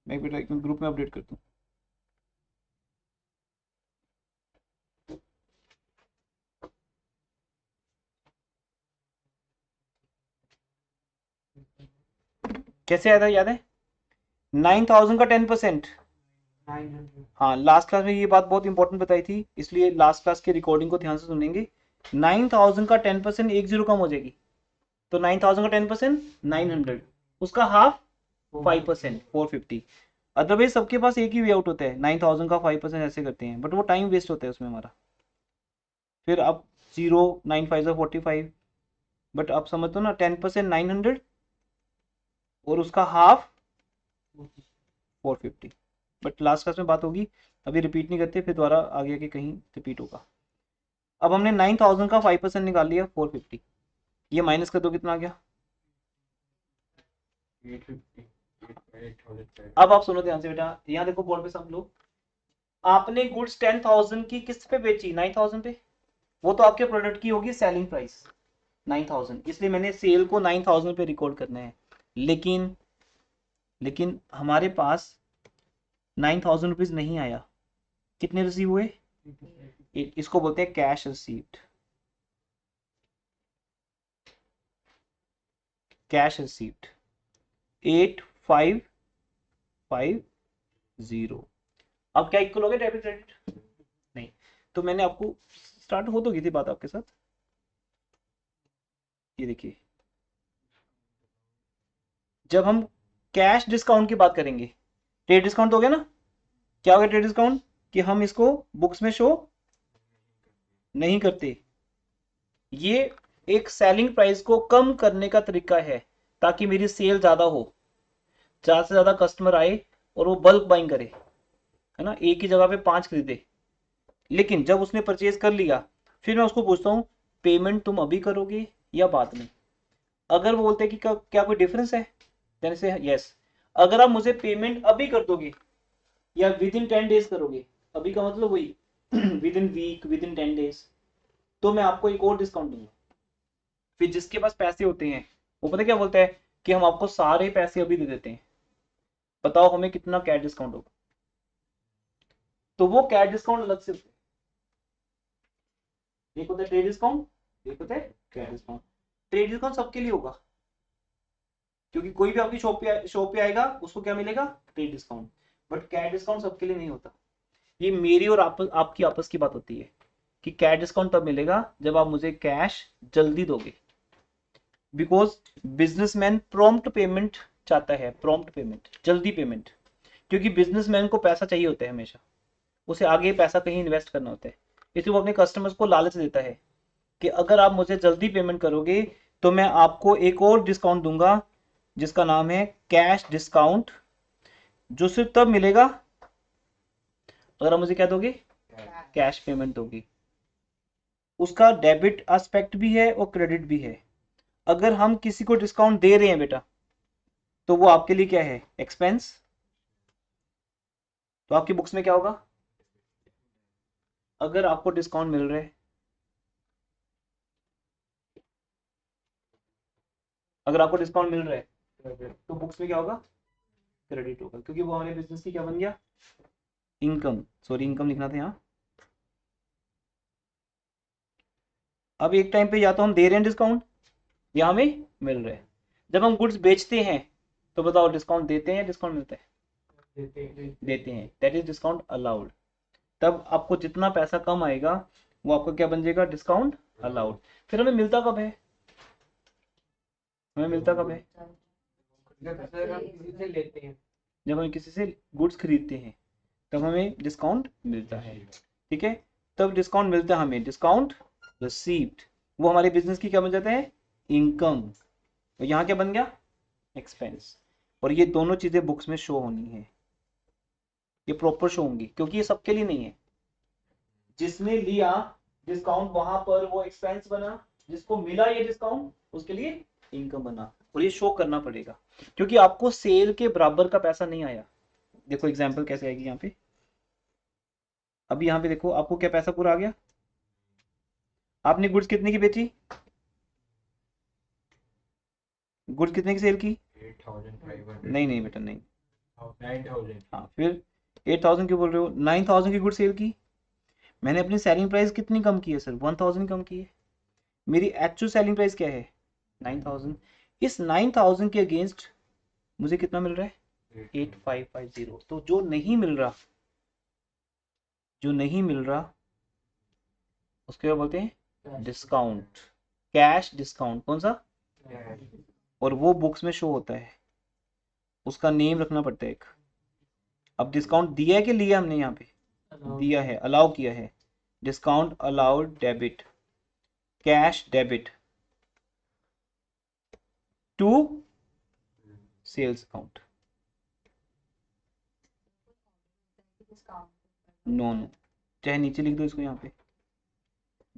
मैं बेटा एक ग्रुप में अपडेट करता हूँ। कैसे आया था याद है, 9,000 का 10%। 900 हाँ, लास्ट क्लास में ये बात बहुत इंपॉर्टेंट बताई थी, इसलिए लास्ट क्लास की रिकॉर्डिंग को ध्यान से सुनेंगे। 9,000 का 10% 10 कम हो जाएगी, तो 9,000 का 10% 900, उसका हाफ 5% 450। अदरवाइज सबके पास एक ही वे आउट होता है, 9,000 का 5% ऐसे करते हैं, बट वो टाइम वेस्ट होता है उसमें हमारा। फिर अब 0 9 5 45, बट अब समझ दो ना 10% 900 और उसका हाफ 450। बट लास्ट क्लास में बात होगी, अभी रिपीट नहीं करते, फिर दोबारा आगे आगे कहीं रिपीट होगा। अब हमने 9000 का 5% निकाल लिया 450, ये माइनस कर दो कितना आ गया। 850 8,000 अब आप सुनो ध्यान से बेटा, यहाँ देखो बोर्ड पे सब लोग, आपने गुड्स 10,000 की किस पे बेची, 9,000 पे, वो तो आपके प्रोडक्ट की होगी सेलिंग प्राइस 9,000, इसलिए मैंने सेल को 9,000 पे रिकॉर्ड करना है। लेकिन लेकिन हमारे पास 9,000 रुपीज नहीं आया, कितने रिसीव हुए, इसको बोलते हैं कैश रिसीव्ड, कैश रिसीव्ड 8550। अब क्या इक्वल हो गया डेबिट क्रेडिट, नहीं। तो मैंने आपको स्टार्ट हो तो गई थी बात आपके साथ, ये देखिए जब हम कैश डिस्काउंट की बात करेंगे, ट्रेड डिस्काउंट तो हो गया ना, क्या हो गया ट्रेड डिस्काउंट, कि हम इसको बुक्स में शो नहीं करते, ये एक सेलिंग प्राइस को कम करने का तरीका है ताकि मेरी सेल ज्यादा हो, ज्यादा से ज्यादा कस्टमर आए और वो बल्क बाइंग करे, है ना, एक ही जगह पे 5 खरीदे। लेकिन जब उसने परचेज कर लिया, फिर मैं उसको पूछता हूँ पेमेंट तुम अभी करोगे या बाद में, अगर वो बोलते हैं कि क्या कोई डिफरेंस है, देन से यस। अगर आप मुझे पेमेंट अभी कर दोगे या विद इन 10 डेज करोगे, अभी का मतलब वही within week, within 10 days, तो मैं आपको एक और डिस्काउंट दूंगा। फिर जिसके पास पैसे होते हैं वो पता क्या बोलता है कि हम आपको सारे पैसे अभी दे देते हैं, बताओ हमें कितना कैश डिस्काउंट होगा, तो वो कैश डिस्काउंट अलग से होता है। एक होता है ट्रेड डिस्काउंट, एक होता है कैश डिस्काउंट। ट्रेड डिस्काउंट सबके लिए होगा, क्योंकि कोई भी आपकी शॉप पे आएगा उसको क्या मिलेगा, trade discount. But cash discount सबके लिए नहीं होता, ये मेरी और आपकी आपस की बात होती है कि कैश डिस्काउंट तब मिलेगा जब आप मुझे कैश जल्दी दोगे, बिकॉज बिजनेसमैन प्रॉम्प्ट पेमेंट चाहता है, प्रॉम्प्ट पेमेंट, जल्दी पेमेंट, क्योंकि बिजनेसमैन को पैसा चाहिए होता है हमेशा, उसे आगे पैसा कहीं इन्वेस्ट करना होता है, इसलिए वो अपने कस्टमर्स को लालच देता है कि अगर आप मुझे जल्दी पेमेंट करोगे तो मैं आपको एक और डिस्काउंट दूंगा जिसका नाम है कैश डिस्काउंट, जो सिर्फ तब मिलेगा अगर आप मुझे क्या दोगे, कैश पेमेंट दोगे। उसका डेबिट एस्पेक्ट भी है और क्रेडिट भी है। अगर हम किसी को डिस्काउंट दे रहे हैं बेटा तो वो आपके लिए क्या है, एक्सपेंस, तो आपकी बुक्स में क्या होगा, अगर आपको डिस्काउंट मिल रहा है, अगर आपको डिस्काउंट मिल रहा है तो बुक्स में क्या होगा, क्रेडिट होगा, क्योंकि वो हमारे बिजनेस की क्या बन गया, इनकम, सॉरी इनकम लिखना था यहाँ। अब एक टाइम पे या तो हम दे रहे हैं डिस्काउंट या हमें मिल रहा है। जब हम गुड्स बेचते हैं तो बताओ डिस्काउंट देते हैं या डिस्काउंट मिलता है, देते हैं, दैट इज डिस्काउंट अलाउड। तब आपको जितना पैसा कम आएगा वो आपका क्या बन जाएगा, डिस्काउंट अलाउड। फिर हमें मिलता कब है, हमें मिलता कब है, लेते हैं। जब हम किसी से गुड्स खरीदते हैं तब हमें डिस्काउंट मिलता है, ठीक है। तब डिस्काउंट मिलता है हमें, डिस्काउंट रिसीव्ड, वो हमारे बिजनेस की क्या बन जाता है, इनकम, और यहाँ क्या बन गया, एक्सपेंस। और ये दोनों चीजें बुक्स में शो होनी है, ये प्रॉपर शो होंगी, क्योंकि ये सबके लिए नहीं है। जिसने लिया डिस्काउंट वहां पर वो एक्सपेंस बना, जिसको मिला ये डिस्काउंट उसके लिए इनकम बना, और ये शो करना पड़ेगा क्योंकि आपको सेल के बराबर का पैसा नहीं आया। देखो एग्जांपल कैसे आएगी यहाँ पे, अभी यहाँ पे देखो आपको क्या पैसा पूरा आ गया, आपने गुड्स कितने की बेची, गुड्स कितने की सेल की, 8,500 नहीं नहीं बेटा नहीं, 9,000 हाँ फिर 8,000 क्यों बोल रहे हो, 9,000 की गुड सेल की, मैंने अपनी सेलिंग प्राइस कितनी कम की है सर, 1,000 कम की है, मेरी एक्चुअल सेलिंग प्राइस क्या है 9,000, इस 9,000 के अगेंस्ट मुझे कितना मिल रहा है 8,550। तो जो नहीं मिल रहा, जो नहीं मिल रहा उसके क्या बोलते हैं, डिस्काउंट, कैश डिस्काउंट, कौन सा, और वो बुक्स में शो होता है, उसका नेम रखना पड़ता है एक। अब डिस्काउंट दिया है कि लिया हमने, यहाँ पे दिया है, अलाउ किया है, discount allowed debit, cash debit to sales account, no no, चाहे नीचे लिख दो इसको यहाँ पे,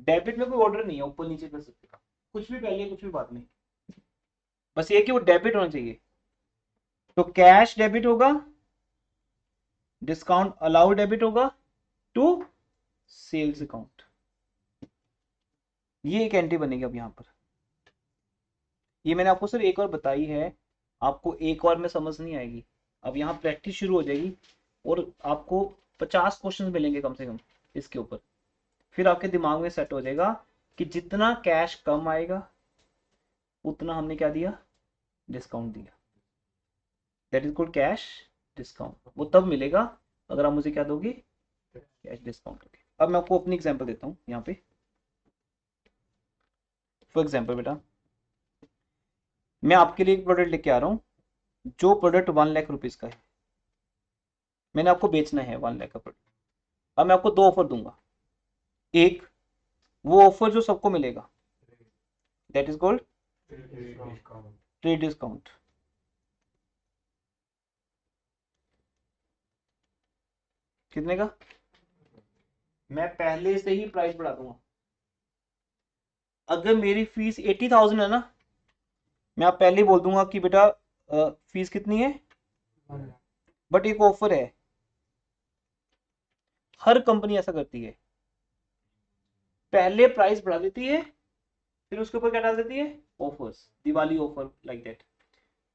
डेबिट में कोई ऑर्डर नहीं है, ऊपर नीचे कर सकते हो, कुछ भी पहले कुछ भी बाद में, बस ये कि वो डेबिट होना चाहिए। तो कैश डेबिट होगा, डिस्काउंट अलाउड डेबिट होगा टू सेल्स अकाउंट। ये एक एंट्री बनेगी अब यहाँ पर। ये मैंने आपको सिर्फ एक और बताई है, आपको एक और में समझ नहीं आएगी। अब यहाँ प्रैक्टिस शुरू हो जाएगी और आपको 50 क्वेश्चन मिलेंगे कम से कम इसके ऊपर। फिर आपके दिमाग में सेट हो जाएगा कि जितना कैश कम आएगा उतना हमने क्या दिया, डिस्काउंट दिया। That is called cash discount. वो तब मिलेगा अगर आप मुझे क्या दोगे, कैश डिस्काउंट दोगे। अब मैं आपको अपनी एग्जांपल देता हूँ यहाँ पे। फॉर एग्जांपल बेटा, मैं आपके लिए एक प्रोडक्ट लेके आ रहा हूँ, जो प्रोडक्ट 1 लाख रुपीज का है, मैंने आपको बेचना है 1 लाख का प्रोडक्ट। अब मैं आपको 2 ऑफर दूंगा। एक, वो ऑफर जो सबको मिलेगा, that is called trade discount. कितने का? मैं पहले से ही प्राइस बढ़ा दूंगा। अगर मेरी फीस 80,000 है ना, मैं आप पहले ही बोल दूंगा कि बेटा फीस कितनी है, बट एक ऑफर है। हर कंपनी ऐसा करती है, पहले प्राइस बढ़ा देती है, फिर उसके ऊपर क्या डाल देती है, offers, Diwali offer like that.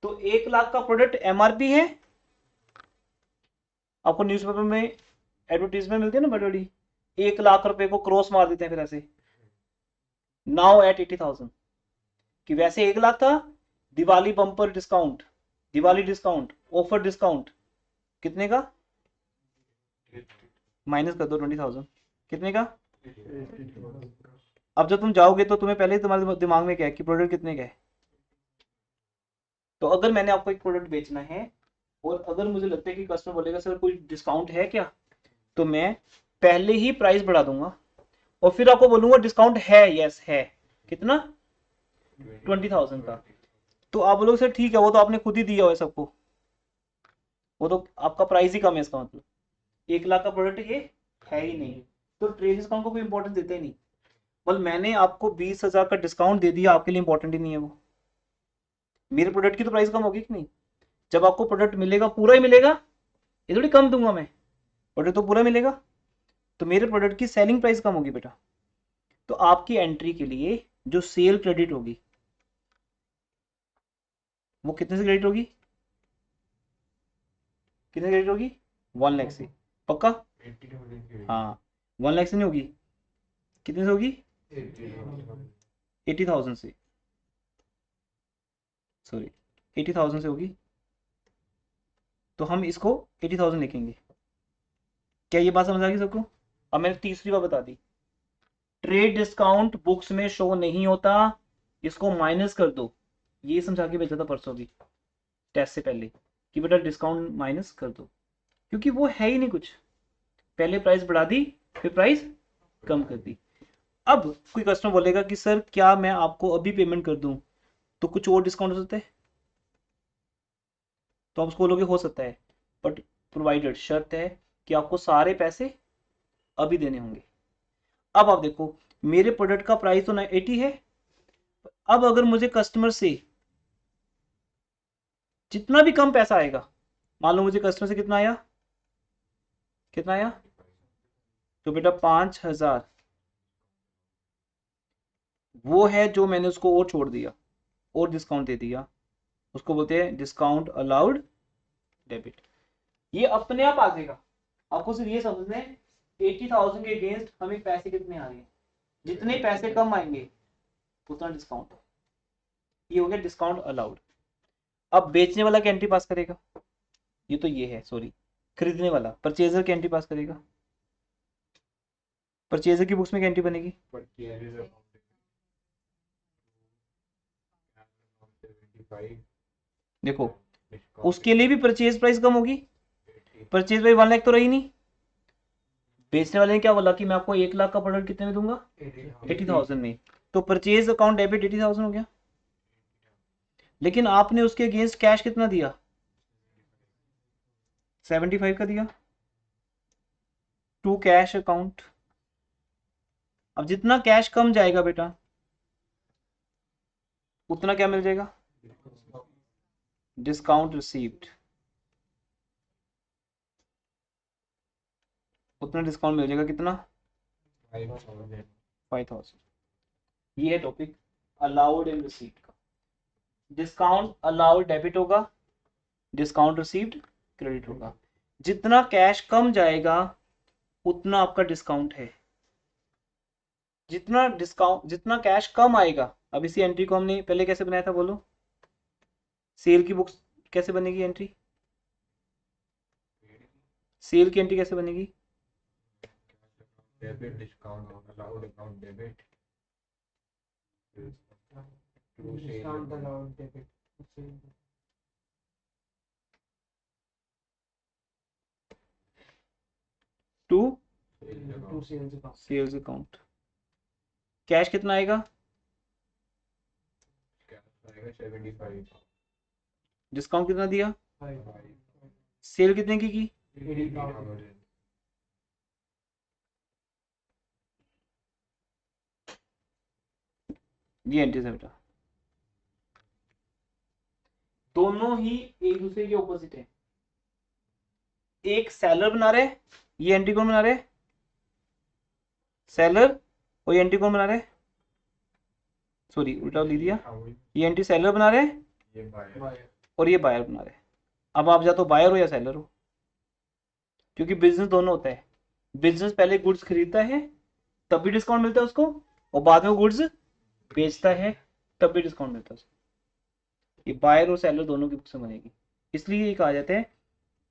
तो 1 लाख का प्रोडक्ट एमआरपी है, आपको न्यूज़पेपर में एडवर्टीजमेंट मिलती है ना बड़ी बड़ी, 1 लाख रुपए को क्रॉस मार देते हैं फिर ऐसे, नाउ एट 80,000, कि वैसे 1 लाख था, Diwali bumper discount, Diwali discount, offer discount, कितने का, माइनस कर दो 20,000, कितने का। अब जब तुम जाओगे तो तुम्हें पहले ही तुम्हारे दिमाग में क्या है कि प्रोडक्ट कितने का है। तो अगर मैंने आपको एक प्रोडक्ट बेचना है और अगर मुझे लगता है कि कस्टमर बोलेगा सर कोई डिस्काउंट है क्या, तो मैं पहले ही प्राइस बढ़ा दूंगा और फिर आपको बोलूंगा डिस्काउंट है, यस है, कितना, 20,000 का। तो आप बोलोगे सर ठीक है, वो तो आपने खुद ही दिया हुआ है सबको, वो तो आपका प्राइस ही कम है, इसका मतलब 1 लाख का प्रोडक्ट ये है ही नहीं, तो ट्रेड डिस्काउंट को कोई इंपॉर्टेंस देते ही नहीं। बल मैंने आपको 20,000 का डिस्काउंट दे दिया, आपके लिए इंपॉर्टेंट ही नहीं है वो, मेरे प्रोडक्ट की तो प्राइस कम होगी कि नहीं। जब आपको प्रोडक्ट मिलेगा पूरा ही मिलेगा, ये थोड़ी कम दूंगा मैं, प्रोडक्ट तो पूरा मिलेगा, तो मेरे प्रोडक्ट की सेलिंग प्राइस कम होगी बेटा। तो आपकी एंट्री के लिए जो सेल क्रेडिट होगी वो कितने से क्रेडिट होगी, कितने क्रेडिट होगी, 1 लाख से, पक्का। हाँ 1 लाख से नहीं होगी, कितने से होगी, 80,000 से, सॉरी 80,000 से होगी। तो हम इसको 80,000 लिखेंगे। क्या ये बात समझ आ गई सबको। अब मैंने तीसरी बात बता दी, ट्रेड डिस्काउंट बुक्स में शो नहीं होता, इसको माइनस कर दो। ये समझा के भेजा था परसों भी टेस्ट से पहले कि बेटा डिस्काउंट माइनस कर दो, क्योंकि वो है ही नहीं कुछ, पहले प्राइस बढ़ा दी फिर प्राइस कम कर दी। अब कोई कस्टमर बोलेगा कि सर क्या मैं आपको अभी पेमेंट कर दूं तो कुछ और डिस्काउंट हो सकता है, तो आप उसको बोलोगे हो सकता है, बट प्रोवाइडेड, शर्त है कि आपको सारे पैसे अभी देने होंगे। अब आप देखो मेरे प्रोडक्ट का प्राइस तो 80 है, अब अगर मुझे कस्टमर से जितना भी कम पैसा आएगा, मान लो मुझे कस्टमर से कितना आया, कितना आया, तो बेटा 5,000 वो है जो मैंने उसको और छोड़ दिया और डिस्काउंट दे दिया, उसको बोलते हैं डिस्काउंट अलाउड डेबिट। ये अपने आप आ जाएगा, आपको सिर्फ ये समझना है 80,000 के अगेंस्ट हमें पैसे कितने आ रहे हैं, जितने पैसे कम आएंगे उतना डिस्काउंट, ये हो गया डिस्काउंट अलाउड। अब बेचने वाला क्या एंट्री पास करेगा, ये तो ये है सॉरी, खरीदने वाला परचेजर की एंट्री पास करेगा। परचेजर की बुक्स में क्या एंट्री बनेगी, देखो उसके लिए भी परचेज प्राइस कम होगी, परचेज प्राइस 1 लाख तो रही नहीं। बेचने वाले ने क्या बोला कि मैं आपको 1 लाख का प्रोडक्ट कितने में दूंगा, 80,000 में, तो परचेज अकाउंट डेबिट 80,000 हो गया। लेकिन आपने उसके अगेंस्ट कैश कितना दिया, 75 का दिया टू कैश अकाउंट, अब जितना कैश कम जाएगा बेटा उतना क्या मिल जाएगा, डिस्काउंट रिसीव्ड, उतना डिस्काउंट मिल जाएगा, कितना 5000। ये है टॉपिक अलाउड एंड रिसीव्ड का। डिस्काउंट अलाउड डेबिट होगा, डिस्काउंट रिसीव्ड क्रेडिट होगा। जितना कैश कम जाएगा उतना आपका डिस्काउंट है, जितना कैश कम आएगा। अब इसी एंट्री को हमने पहले कैसे बनाया था बोलो, सेल की बुक्स कैसे बनेगी एंट्री, सेल की एंट्री कैसे बनेगी, debit discount allowed account debit discount allowed debit to to sales account sales account. Cash कितना आएगा, 75 डिस्काउंट कितना दिया, 5 सेल कितने की 80,000 ये एंट्री है बेटा। दोनों ही एक दूसरे के ऑपोजिट है। एक सेलर बना रहे, ये एंट्री कौन बना रहे, सेलर, और ये एंट्री कौन बना रहे, सॉरी उल्टा लिख दिया, ये एंट्री सेलर बना रहे ये बायर बायर और ये बायर बना रहे। अब आप या तो बायर हो या सेलर हो, क्योंकि बिजनेस दोनों होता है। बिजनेस पहले गुड्स खरीदता है तब भी डिस्काउंट मिलता है उसको, और बाद में गुड्स बेचता है तब भी डिस्काउंट मिलता है उसको। ये बायर और सेलर दोनों की बुक्स बनेगी। इसलिए ये कहा जाता है,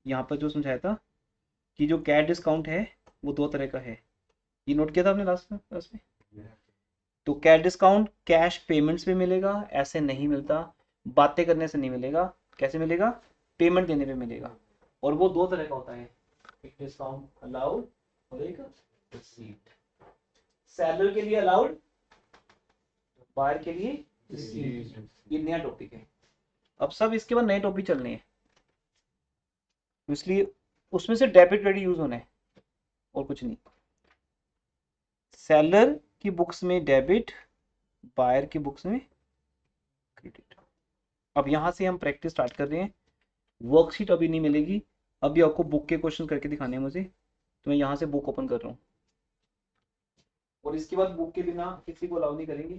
यहाँ पर जो समझाया था कि जो कैश डिस्काउंट है वो दो तरह का है। ये नोट किया था आपने लास्ट में। तो कैश डिस्काउंट कैश पेमेंट्स पे मिलेगा, ऐसे नहीं मिलता, बातें करने से नहीं मिलेगा। कैसे मिलेगा, पेमेंट देने पे मिलेगा। और वो दो तरह का होता है, एक डिस्काउंट अलाउड और एक रिसीव्ड। सेलर के लिए अलाउड, बायर के लिए रिसीव्ड। ये नया टॉपिक है। अब सब इसके बाद नए टॉपिक चलने हैं, इसलिए उसमें से डेबिट क्रेडिट यूज होना है और कुछ नहीं। सेलर की बुक्स में डेबिट, बायर की बुक्स में क्रेडिट। अब यहां से हम प्रैक्टिस स्टार्ट कर रहे हैं। वर्कशीट अभी नहीं मिलेगी, अभी आपको बुक के क्वेश्चन करके दिखाने हैं मुझे, तो मैं यहां से बुक ओपन कर रहा हूँ। और इसके बाद बुक के बिना किसी को अलाउ नहीं करेंगे।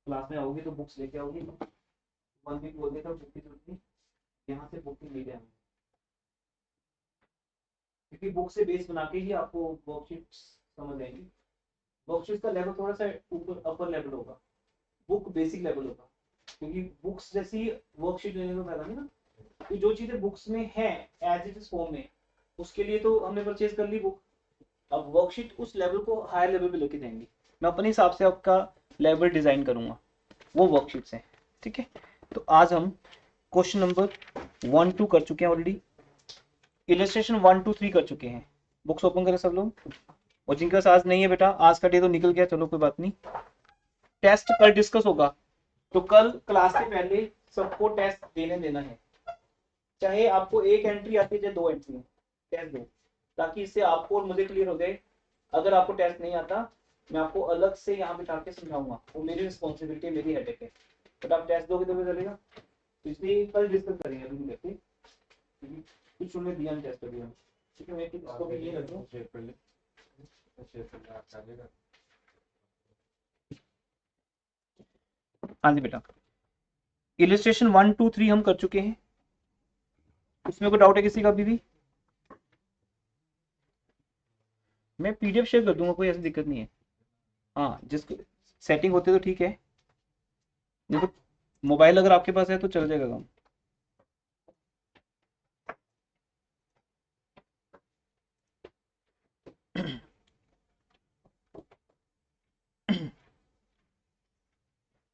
क्लास में आओगे तो बुक्स लेके आओगे, 1 वीक बोल देगा बुक की जरूरत नहीं, यहाँ से बुक ले जाएंगे, क्योंकि बुक से बेस बना के ही आपको वर्कशीट समझ आएंगी। वर्कशीट का लेवल थोड़ा सा ऊपर अपर लेवल होगा, बुक बेसिक लेवल होगा, क्योंकि बुक्स जैसी वर्कशीट लेने का फायदा नहीं ना। तो जो चीजें बुक्स में है एज इट इज फॉर्म में, उसके लिए तो हमने परचेज कर ली बुक। अब वर्कशीट उस लेवल को हायर लेवल पे लेके जाएंगे। मैं अपने हिसाब से आपका लेवल डिजाइन करूंगा, वो वर्कशीट्स हैं, ठीक है। तो आज हम क्वेश्चन नंबर 1 2 कर चुके हैं ऑलरेडी, इलस्ट्रेशन 1 2 3 कर चुके हैं। बुक्स ओपन करें सब लोग। और जिनके पास आज नहीं है बेटा, आज का डे तो निकल गया, चलो कोई बात नहीं। टेस्ट कल डिस्कस होगा, तो कल क्लास के पहले सबको टेस्ट देने देना है, चाहे आपको एक एंट्री आती है चाहे 2 एंट्री, टेस्ट दो, ताकि इससे आपको और मुझे क्लियर हो जाए। अगर आपको टेस्ट नहीं आता, मैं आपको अलग से यहाँ बिठा के समझाऊंगा, वो मेरी रिस्पॉन्सिबिलिटी, मेरी हेडेक है। बट आप टेस्ट दोगे तो भी चलेगा। तो इसलिए कल डिस्कस करेंगे, अभी नहीं करते, क्योंकि कुछ उन्हें दिया टेस्ट अभी हम, ठीक है। मैं इसको भी ये रख दूँ, हाँ जी बेटा। इलस्ट्रेशन 1 2 3 हम कर चुके हैं, उसमें कोई डाउट है किसी का अभी भी? मैं पीडीएफ शेयर कर दूंगा, कोई ऐसी दिक्कत नहीं है। हाँ, जिसको सेटिंग होती है तो ठीक है, नहीं तो मोबाइल अगर आपके पास है तो चल जाएगा काम।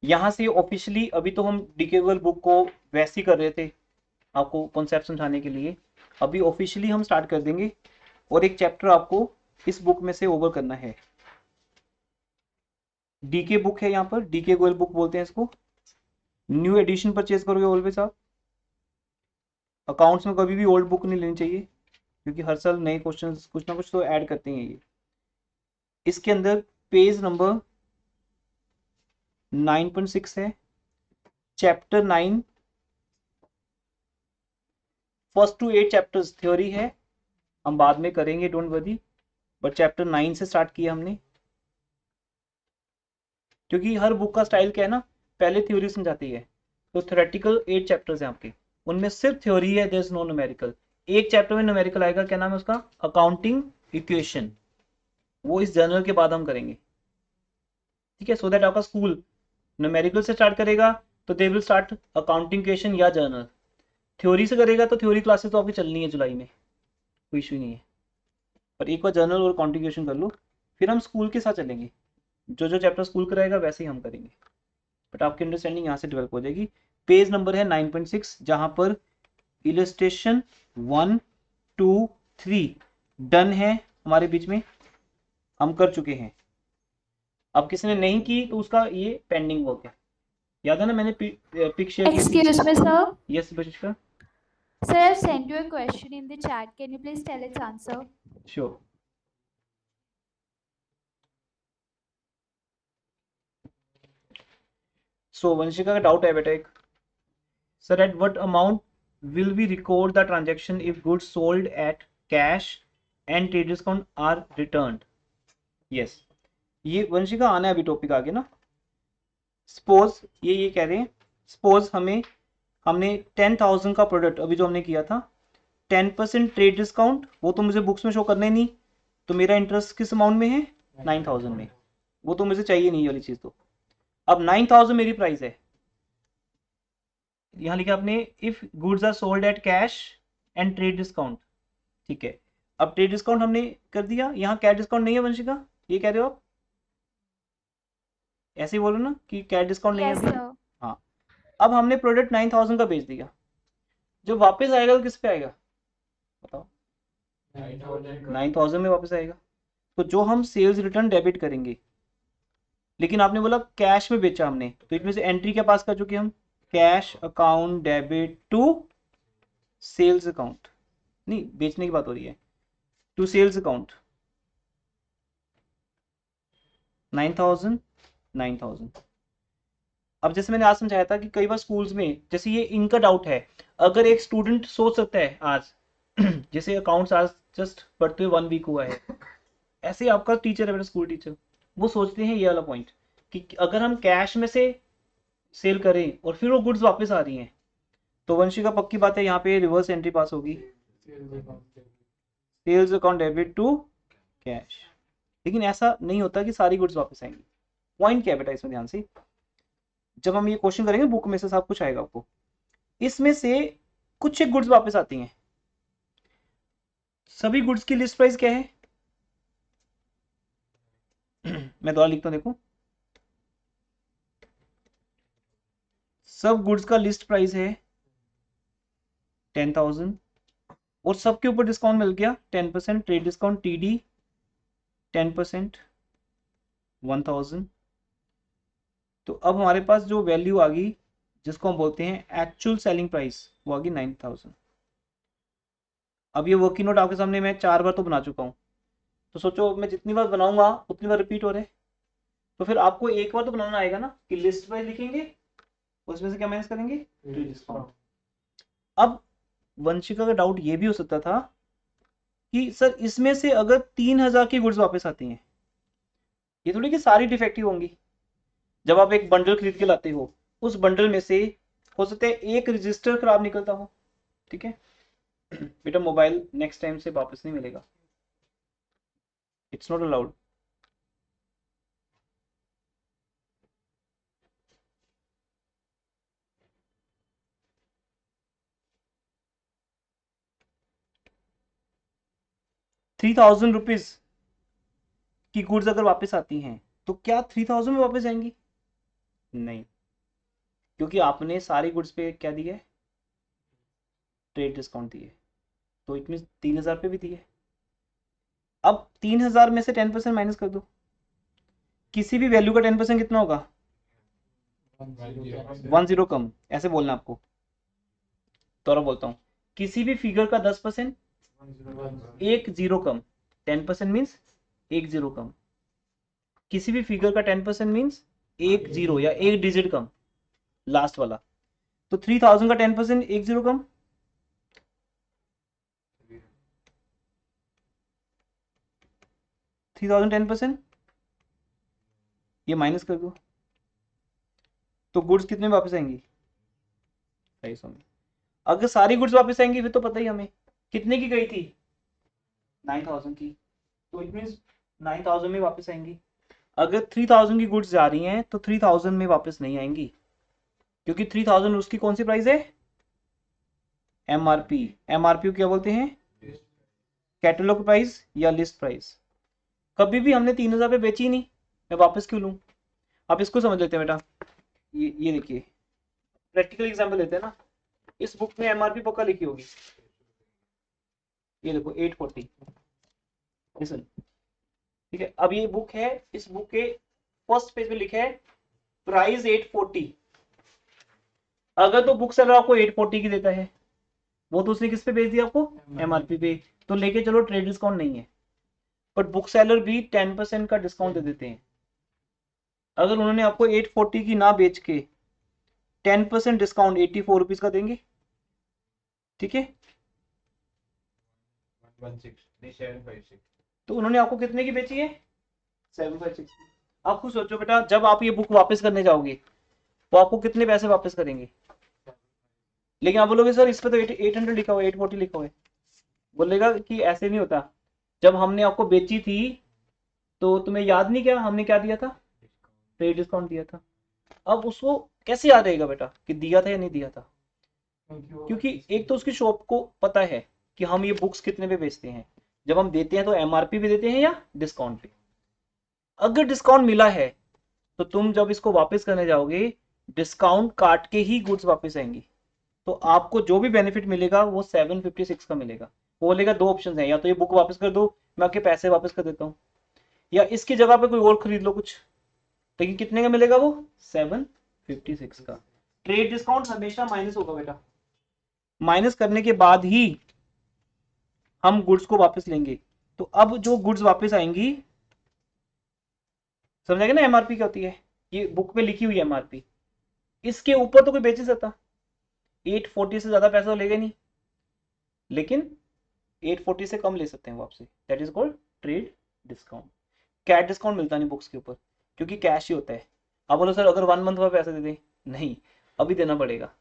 यहाँ से ऑफिशियली अभी तो हम डीकेबल बुक को वैसे ही कर रहे थे आपको कॉन्सेप्ट समझाने के लिए, अभी ऑफिशियली हम स्टार्ट कर देंगे। और एक चैप्टर आपको इस बुक में से ओवर करना है। डीके बुक है यहाँ पर, डीके गोयल बुक बोलते हैं इसको। न्यू एडिशन परचेज करोगे ऑलवेज आप। अकाउंट्स में कभी भी ओल्ड बुक नहीं लेनी चाहिए, क्योंकि हर साल नए क्वेश्चन कुछ ना कुछ तो ऐड करते हैं ये। इसके अंदर पेज नंबर 9.6 है, chapter 9, first to 8 chapters theory है, हम बाद में करेंगे, डोंट वरी, बट चैप्टर 9 से स्टार्ट किया हमने, क्योंकि हर बुक का स्टाइल क्या है ना, पहले थ्योरी समझाती है। तो थ्योरेटिकल 8 चैप्टर्स हैं आपके, उनमें सिर्फ थ्योरी है, देयर इज नो न्यूमेरिकल। एक चैप्टर में न्यूमेरिकल आएगा, क्या नाम है उसका, अकाउंटिंग इक्वेशन, वो इस जर्नल के बाद हम करेंगे, ठीक है। सो दैट आपका स्कूल न्यूमेरिकल से स्टार्ट करेगा तो they will start accounting equation या जर्नल, थ्योरी से करेगा तो थ्योरी क्लासेस तो आपकी चलनी है जुलाई में, कोई इशू नहीं है, पर एक बार जर्नल और अकाउंटिंग इक्वेशन कर लो, फिर हम स्कूल के साथ चलेंगे, जो जो चैप्टर स्कूल कराएगा वैसे ही हम करेंगे, बट आपकी अंडरस्टैंडिंग यहाँ से डेवलप हो जाएगी। पेज नंबर है 9.6, जहां पर इलस्ट्रेशन 1, 2, 3 डन है हमारे बीच में, हम कर चुके हैं। अब किसी ने नहीं की तो उसका ये पेंडिंग वर्क है, याद है ना, मैंने पिक शेयर की थी। Excuse me, sir. यस बशिष्का, Sir, I've sent you a question in the chat. Can you please tell its answer? Sure. So Vanshika का डाउट है बेटा एक, sir at what amount will we record the transaction if goods sold at cash and trade discount are returned. Yes, ये वंशिका आना है अभी topic आगे ना। सपोज ये कह रहे हैं, सपोज हमने 10,000 का प्रोडक्ट अभी जो हमने किया था, 10% ट्रेड डिस्काउंट, वो तो मुझे बुक्स में शो करना ही नहीं, तो मेरा इंटरेस्ट किस अमाउंट में है, 9,000 में, वो तो मुझे चाहिए नहीं वाली चीज। तो अब 9,000 मेरी प्राइस है, यहाँ लिखा आपने if goods are sold at cash and trade discount, ठीक है। अब ट्रेड डिस्काउंट हमने कर दिया, यहाँ कैश डिस्काउंट नहीं है वंशिका, ये कह रहे हो आप, ऐसे ही बोलो ना कि कैश डिस्काउंट नहीं है Yes, अभी। sir. हाँ, अब हमने प्रोडक्ट 9,000 का बेच दिया, जब वापस आएगा तो किस पे आएगा बताओ, 9,000 में वापस आएगा। तो जो हम सेल्स रिटर्न डेबिट करेंगे, लेकिन आपने बोला कैश में बेचा हमने, तो इसमें से एंट्री क्या पास कर चुके हम, cash account debit to sales account, नहीं बेचने की बात हो रही है, टू सेल्स अकाउंट, 9,000 9,000। अब जैसे मैंने आज समझाया था कि कई बार स्कूल्स में, जैसे ये इनका डाउट है, अगर एक स्टूडेंट सोच सकता है आज जैसे अकाउंट्स आज जस्ट पढ़ते हुए 1 वीक हुआ है, ऐसे ही आपका टीचर है बेटा, स्कूल टीचर, वो सोचते हैं ये वाला पॉइंट कि अगर हम कैश में से सेल करें और फिर वो गुड्स वापस आ रही हैं, तो वंशिका पक्की बात है यहाँ पे रिवर्स एंट्री पास होगी, sales account debit to cash. लेकिन ऐसा नहीं होता कि सारी गुड्स वापस आएंगी। पॉइंट क्या है बेटा इसमें ध्यान से, जब हम ये क्वेश्चन करेंगे बुक में से सब कुछ आएगा आपको, इसमें से कुछ एक गुड्स वापस आती हैं, सभी गुड्स की लिस्ट प्राइस क्या है मैं दोबारा लिखता हूं देखो, सब गुड्स का लिस्ट प्राइस है 10,000 और सबके ऊपर डिस्काउंट मिल गया 10%, ट्रेड डिस्काउंट TD 10% 1,000। तो अब हमारे पास जो वैल्यू आ गई, जिसको हम बोलते हैं एक्चुअल सेलिंग प्राइस, वो आ गई 9,000। अब ये वर्किंग नोट आपके सामने मैं 4 बार तो बना चुका हूँ, तो सोचो मैं जितनी बार बनाऊंगा उतनी बार रिपीट हो रहे, तो फिर आपको एक बार तो बनाना आएगा ना कि लिस्ट प्राइस लिखेंगे, उसमें से क्या माइनस करेंगे, ट्रेड डिस्काउंट। अब वंशिका का डाउट ये भी हो सकता था कि सर इसमें से अगर 3,000 की गुड्स वापस आती हैं, ये थोड़ी कि सारी डिफेक्टिव होंगी, जब आप एक बंडल खरीद के लाते हो, उस बंडल में से हो सकता है एक रजिस्टर खराब निकलता हो, ठीक है बेटा मोबाइल नेक्स्ट टाइम से वापस नहीं मिलेगा, इट्स नॉट अलाउड। ₹3,000 की गुड्स अगर वापस आती हैं तो क्या 3,000 में वापस आएंगी, नहीं, क्योंकि आपने सारी गुड्स पे क्या दिया है, ट्रेड डिस्काउंट दिए, तो इट मीन 3,000 पे भी दिए। अब 3,000 में से 10% माइनस कर दो, किसी भी वैल्यू का 10% कितना होगा, 10 कम, ऐसे बोलना आपको, तो बोलता हूँ किसी भी फिगर का 10%, एक जीरो कम, 10% मीन्स एक जीरो कम, किसी भी फिगर का 10% मीन्स एक जीरो या एक डिजिट कम, लास्ट वाला। तो 3000 का 10% एक जीरो कम, 3000 10%, ये माइनस कर दो, तो गुड्स कितने में वापस आएंगी? 250 में। अगर सारी गुड्स वापस आएंगी फिर तो पता ही हमें कितने की गई थी, 9000 की, तो इट मीन्स 9000 में वापस आएंगी। अगर 3000 की गुड्स जा रही हैं तो 3000 में वापस नहीं आएंगी, क्योंकि 3000 उसकी कौन सी प्राइस है? एमआरपी। एमआरपी को क्या बोलते हैं? कैटलॉग प्राइस या लिस्ट प्राइस। कभी भी हमने 3000 पे बेची नहीं, मैं वापस क्यों लूं? आप इसको समझ लेते हैं बेटा। ये देखिए, प्रैक्टिकल एग्जांपल लेते हैं ना। इस बुक में एमआरपी पक्का लिखी होगी, ये देखो 840, लिसन, ठीक है। अब ये बुक है, इस बुक के फर्स्ट पेज पे लिखा है प्राइस 840। अगर तो बुक सेलर आपको 840 की देता है, वो तो उसने किस पे बेच दिया आपको? एमआरपी पे, तो लेके चलो, ट्रेड डिस्काउंट नहीं है। बट बुक सेलर भी 10% का डिस्काउंट दे देते हैं। अगर उन्होंने आपको 840 की ना बेच के 10% डिस्काउंट 84 रुपीज का देंगे, ठीक है, 756। तो उन्होंने आपको कितने की बेची है? 756। आप खुद सोचो बेटा, जब आप ये बुक वापस करने जाओगे तो आपको कितने पैसे वापस करेंगे? लेकिन आप बोलोगे सर इस पे तो 800 लिखा हुआ है, 840 लिखा हुआ है। बोलेगा कि ऐसे नहीं होता, जब हमने आपको बेची थी तो तुम्हें याद नहीं क्या हमने क्या दिया था? ट्रेड डिस्काउंट दिया था। अब उसको कैसे याद रहेगा बेटा कि दिया था या नहीं दिया था? क्योंकि एक तो उसकी शॉप को पता है कि हम ये बुक्स कितने पे बेचते हैं। जब हम देते हैं तो एमआरपी पे देते हैं या डिस्काउंट पे। अगर डिस्काउंट मिला है तो तुम जब इसको वापस करने जाओगे, डिस्काउंट काट के ही गुड्स वापस आएंगी। तो आपको जो भी बेनिफिट मिलेगा वो 756 का मिलेगा। वो बोलेगा दो ऑप्शन है, या तो ये बुक वापस कर दो, मैं आपके पैसे वापस कर देता हूँ, या इसकी जगह पे कोई और खरीद लो कुछ। लेकिन कितने का मिलेगा वो? 756 का। ट्रेड डिस्काउंट हमेशा माइनस होगा बेटा, माइनस करने के बाद ही हम गुड्स को वापस लेंगे। तो अब जो गुड्स वापस आएंगी, समझाएगा ना एमआरपी क्या होती है? ये बुक पे लिखी हुई है एमआरपी, इसके ऊपर तो कोई बेच नहीं सकता। 840 से ज्यादा पैसा लेगा नहीं, लेकिन 840 से कम ले सकते हैं वो आपसे, that is called trade discount. Cash discount मिलता नहीं बुक्स के ऊपर, क्योंकि कैश ही होता है। आप बोलो सर अगर 1 मंथ का पैसा दे दें, नहीं, अभी देना पड़ेगा।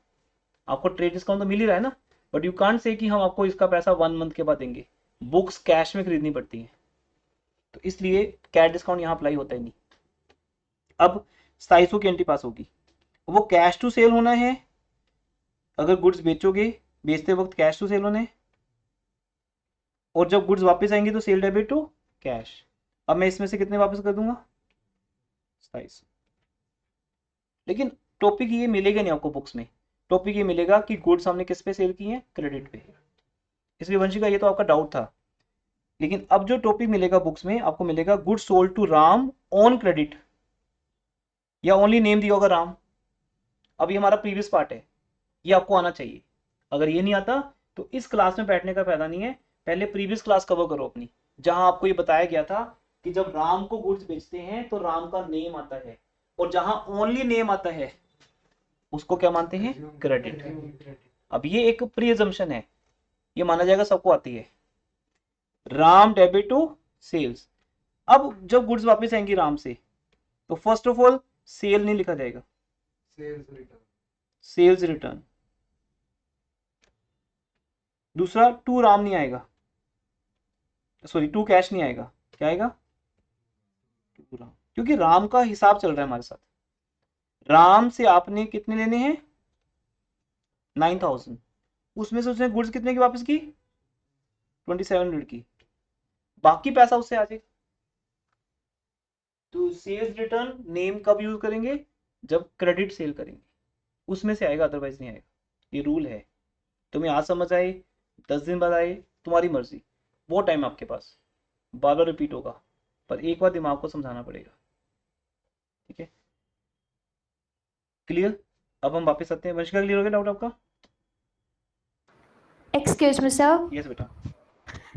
आपको ट्रेड डिस्काउंट तो मिल ही रहा है ना, बट यू कांट से कि हम आपको इसका पैसा 1 मंथ के बाद देंगे। बुक्स कैश में खरीदनी पड़ती हैं, तो इसलिए कैश डिस्काउंट यहाँ अप्लाई होता ही नहीं। अब 2700 की एंट्री पास होगी, वो कैश टू सेल होना है। अगर गुड्स बेचोगे, बेचते वक्त कैश टू सेल होना है, और जब गुड्स वापस आएंगे तो सेल डेबिट टू कैश। अब मैं इसमें से कितने वापस कर दूंगा? 2700। लेकिन टॉपिक ये मिलेगा नहीं आपको बुक्स में। टॉपिक ये मिलेगा कि गुड्स हमने किस पे सेल की है? क्रेडिट पे। इसलिए वंशिका ये तो आपका डाउट था, लेकिन अब जो टॉपिक मिलेगा बुक्स में आपको मिलेगा goods sold to Ram on credit, या ओनली नेम दिया होगा राम। अब ये हमारा प्रीवियस पार्ट है, ये आपको आना चाहिए। अगर ये नहीं आता तो इस क्लास में बैठने का फायदा नहीं है। पहले प्रीवियस क्लास कवर करो अपनी, जहां आपको ये बताया गया था कि जब राम को गुड्स बेचते हैं तो राम का नेम आता है, और जहां ओनली नेम आता है उसको क्या मानते हैं? क्रेडिट। अब ये एक प्री अजम्पशन है, ये माना जाएगा सबको आती है। Ram debit to sales. अब जब गुड्स वापस आएंगी राम से, तो फर्स्ट ऑफ ऑल सेल नहीं लिखा जाएगा, सेल्स रिटर्न। दूसरा, टू राम नहीं आएगा, सॉरी टू कैश नहीं आएगा, क्या आएगा? टू राम, क्योंकि राम का हिसाब चल रहा है हमारे साथ। राम से आपने कितने लेने हैं? 9000। उसमें से उसने गुड्स कितने की वापस की? 2700 की। बाकी पैसा उससे आ जाएगा। तो सेल्स रिटर्न नेम कब यूज करेंगे? जब क्रेडिट सेल करेंगे, उसमें से आएगा, अदरवाइज नहीं आएगा। ये रूल है। तुम्हें आज समझ आए, 10 दिन बाद आए, तुम्हारी मर्जी, वो टाइम आपके पास। बार बार रिपीट होगा, पर एक बार दिमाग को समझाना पड़ेगा, ठीक है? क्लियर? अब हम वापस आते हैं। वंशिका क्लियर हो गया डाउट आपका? Excuse me, sir. यस बेटा।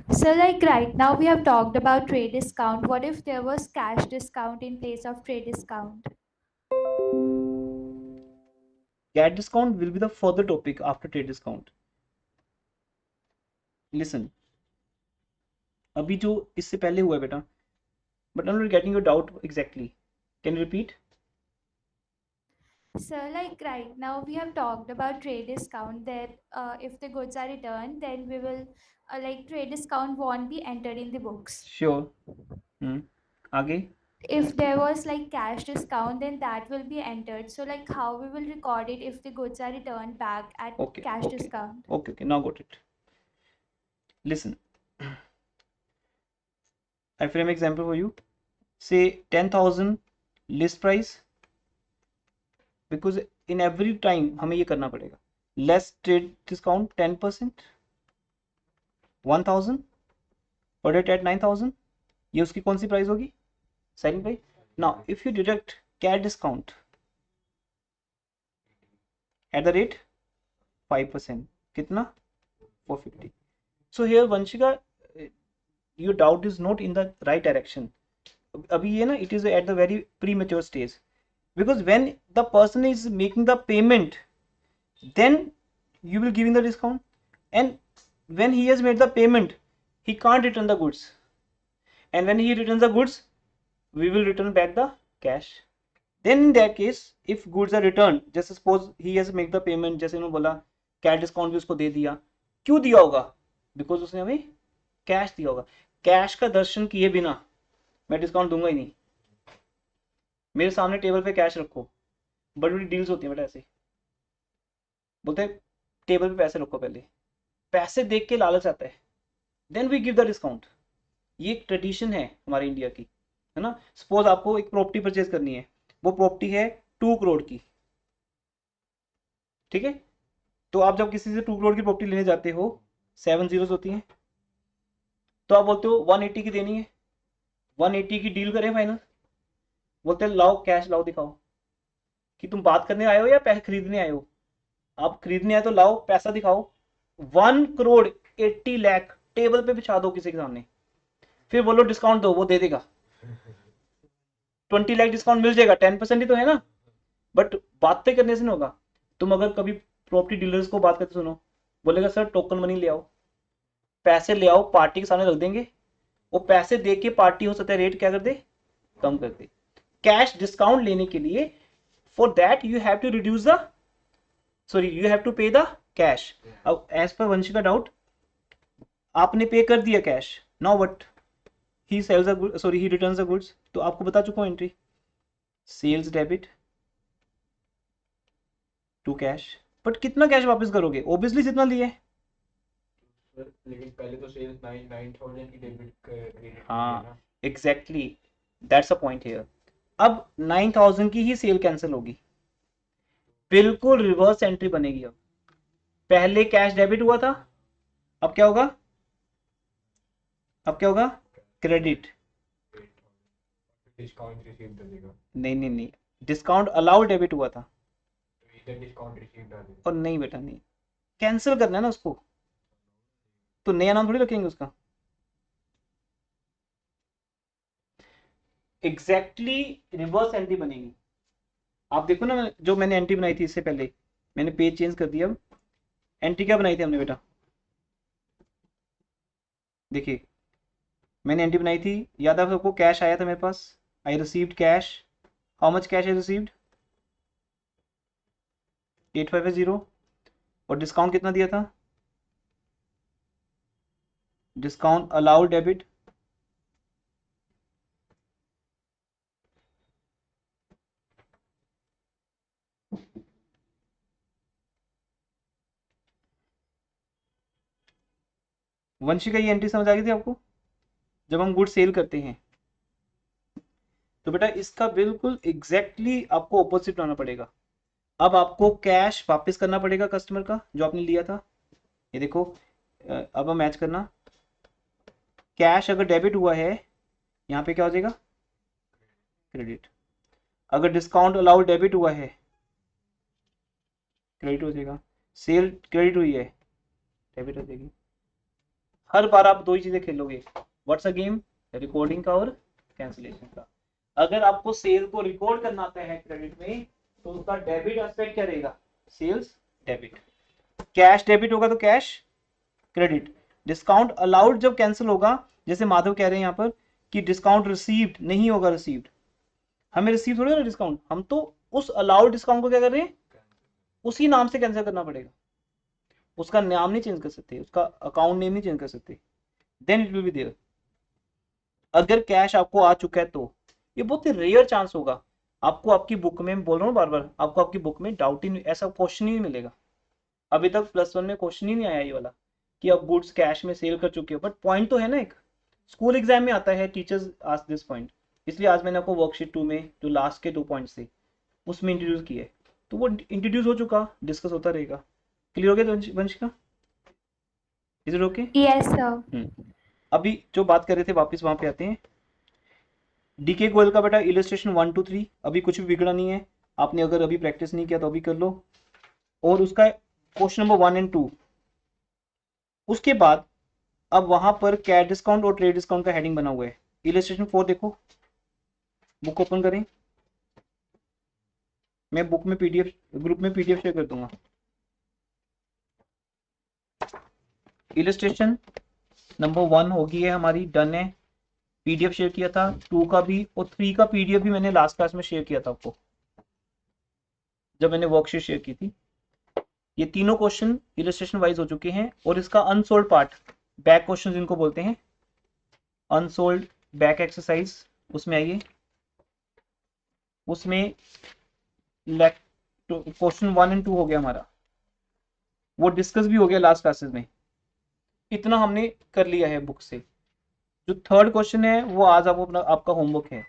So like right now we have talked about trade discount. What if there was cash discount in place of trade discount? Cash discount will be the further topic after trade discount. Listen, अभी जो इससे पहले हुआ है बेटा, but I'm not getting your doubt exactly. Can you repeat? So like right now we have talked about trade discount that if the goods are returned, then we will like trade discount won't be entered in the books. Sure. आगे. If there was like cash discount, then that will be entered. So like how we will record it if the goods are returned back at Okay. cash Okay. discount? Okay. Now got it. Listen. I frame example for you. Say 10,000 list price, because in every time हमें ये करना पड़ेगा. Less trade discount 10%, 1,000, product at 9,000. ये उसकी कौन सी price होगी? Second price. Now if you deduct cash discount at the rate 5%, कितना? 450. So here Vanshika, your doubt is not in the right direction. अभी ये ना, it is at the very premature stage, because when the person is making the payment, then you will giving the discount, and when he has made the payment, he can't return the goods, and when he returns the goods, we will return back the cash. Then in that case, if goods are returned, just suppose he has make the payment, जैसे उन्होंने बोला cash discount भी उसको दे दिया. क्यों दिया होगा? Because उसने हमें कैश दिया होगा. कैश का दर्शन किए बिना मैं डिस्काउंट दूंगा ही नहीं. मेरे सामने टेबल पे कैश रखो, बड़ी बड़ी डील्स होती है बेटा, ऐसे बोलते हैं टेबल पे पैसे रखो, पहले पैसे देख के लालच आता है, then we give the discount. ये एक ट्रेडिशन है हमारे इंडिया की, है ना. सपोज आपको एक प्रॉपर्टी परचेज करनी है, वो प्रॉपर्टी है 2 करोड़ की, ठीक है. तो आप जब किसी से 2 करोड़ की प्रॉपर्टी लेने जाते हो, 7 zeros होती हैं, तो आप बोलते हो 180 की देनी है, 180 की डील करें फाइनल. बोलते हैं लाओ कैश लाओ, दिखाओ कि तुम बात करने आए हो या पैसे खरीदने आए हो. आप खरीदने आए तो लाओ पैसा दिखाओ. 1 करोड़ 80 लाख टेबल पे बिछा दो किसी के सामने, फिर बोलो डिस्काउंट दो, वो दे देगा. 20 लाख डिस्काउंट मिल जाएगा, 10% ही तो है ना. बट बातें करने से नहीं होगा. तुम अगर कभी प्रॉपर्टी डीलर्स को बात करते सुनो, बोलेगा सर टोकन मनी ले आओ, पैसे ले आओ, पार्टी के सामने रख देंगे, वो पैसे दे के पार्टी हो सकता है रेट क्या कर दे, कम कर दे. कैश डिस्काउंट लेने के लिए, for that you have to reduce the, sorry you have to pay the cash. अब एज पर वंशिका डाउट, आपने पे कर दिया cash, now what, he sells the goods, sorry he returns the goods. तो आपको बता चुका हूं entry, sales debit to cash. But कितना कैश वापस करोगे? ऑब्वियसली जितना लिए. लेकिन पहले तो सेल्स 9,000 की डेबिट क्रेडिट. हाँ exactly, that's a point here. अब 9,000 की ही सेल कैंसिल होगी, बिल्कुल रिवर्स एंट्री बनेगी. अब पहले कैश डेबिट हुआ था, अब क्या होगा? अब क्या होगा? क्रेडिट. डिस्काउंट रिसीव कर देगा. नहीं, डिस्काउंट अलाउड डेबिट हुआ था, तो इधर डिस्काउंट रिसीव डाल देगा. और नहीं बेटा नहीं, कैंसिल करना है ना उसको, तो नया नाम थोड़ी रखेंगे उसका. एग्जैक्टली रिवर्स एंट्री बनेगी. आप देखो ना, जो मैंने एंट्री बनाई थी इससे पहले, मैंने पेज चेंज कर दिया. अब एंट्री क्या बनाई थी हमने बेटा? देखिए मैंने एंट्री बनाई थी, याद है आपको? कैश आया था मेरे पास, I received cash. How much cash I received? 8550. और डिस्काउंट कितना दिया था? Discount allowed debit Vanshika. ये एंट्री समझ आ गई थी आपको? जब हम गुड सेल करते हैं तो बेटा इसका बिल्कुल एग्जैक्टली आपको ऑपोजिट बनाना पड़ेगा. अब आपको कैश वापस करना पड़ेगा कस्टमर का जो आपने लिया था. ये देखो, अब हम मैच करना, कैश अगर डेबिट हुआ है यहाँ पे क्या हो जाएगा? क्रेडिट. अगर डिस्काउंट अलाउड डेबिट हुआ है, क्रेडिट हो जाएगा. सेल क्रेडिट हुई है, डेबिट हो जाएगी. हर बार आप दो ही चीजें खेलोगे, व्हाट्स अ गेम, रिकॉर्डिंग का और कैंसिलेशन का। अगर आपको सेल को रिकॉर्ड करना आता है क्रेडिट में तो उसका डेबिट एस्पेक्ट क्या रहेगा, सेल्स डेबिट। कैश डेबिट होगा तो कैश क्रेडिट। डिस्काउंट अलाउड जब कैंसिल होगा, जैसे माधव कह रहे हैं यहाँ पर कि डिस्काउंट रिसीव्ड नहीं होगा, रिसीव्ड हमें रिसीव थोड़ी ना डिस्काउंट, हम तो उस अलाउड डिस्काउंट को क्या कर रहे हैं, उसी नाम से कैंसिल करना पड़ेगा, उसका नाम नहीं चेंज कर सकते, उसका अकाउंट नेम नहीं चेंज कर सकते, then it will be there. अगर कैश आपको आ चुका है तो ये बहुत ही रेयर चांस होगा, आपको आपकी बुक में, बोल रहा हूँ बार बार, आपको आपकी बुक में डाउट ही ऐसा क्वेश्चन ही नहीं मिलेगा। अभी तक +1 में क्वेश्चन ही नहीं आया ये वाला कि आप गुड्स कैश में सेल कर चुके हो, बट पॉइंट तो है ना, एक स्कूल एग्जाम में आता है, टीचर्स आस्क दिस पॉइंट, इसलिए आज मैंने आपको वर्कशीट 2 में जो लास्ट के 2 पॉइंट्स थे उसमें इंट्रोड्यूस किया है, तो वो इंट्रोड्यूस हो चुका, डिस्कस होता रहेगा। क्लियर हो गया Vanshika, is it okay? Yes, sir. अभी जो बात कर रहे थे वापस वहां पे आते हैं। डीके गोयल का बेटा इलस्ट्रेशन 1 2 3 अभी कुछ भी बिगड़ा नहीं है, आपने अगर अभी प्रैक्टिस नहीं किया तो अभी कर लो, और उसका क्वेश्चन नंबर 1 और 2। उसके बाद अब वहां पर कैश डिस्काउंट और ट्रेड डिस्काउंट का हेडिंग बना हुआ है। इलस्ट्रेशन 4 देखो, बुक ओपन करें, मैं बुक में पीडीएफ, ग्रुप में पीडीएफ शेयर कर दूंगा। इलस्ट्रेशन नंबर 1 होगी है हमारी, डन है, पीडीएफ शेयर किया था, 2 का भी और 3 का पीडीएफ भी मैंने लास्ट क्लास में शेयर किया था आपको जब मैंने वर्कशीट शेयर की थी। ये तीनों क्वेश्चन इलस्ट्रेशन वाइज हो चुके हैं, और इसका अनसोल्ड पार्ट, बैक क्वेश्चन जिनको बोलते हैं, अनसोल्ड बैक एक्सरसाइज, उसमें आइए, उसमें क्वेश्चन 1 और 2 हो गया हमारा, वो डिस्कस भी हो गया लास्ट क्लासेस में, इतना हमने कर लिया है बुक से। जो थर्ड क्वेश्चन है वो आज आपको अपना आपका होमवर्क है,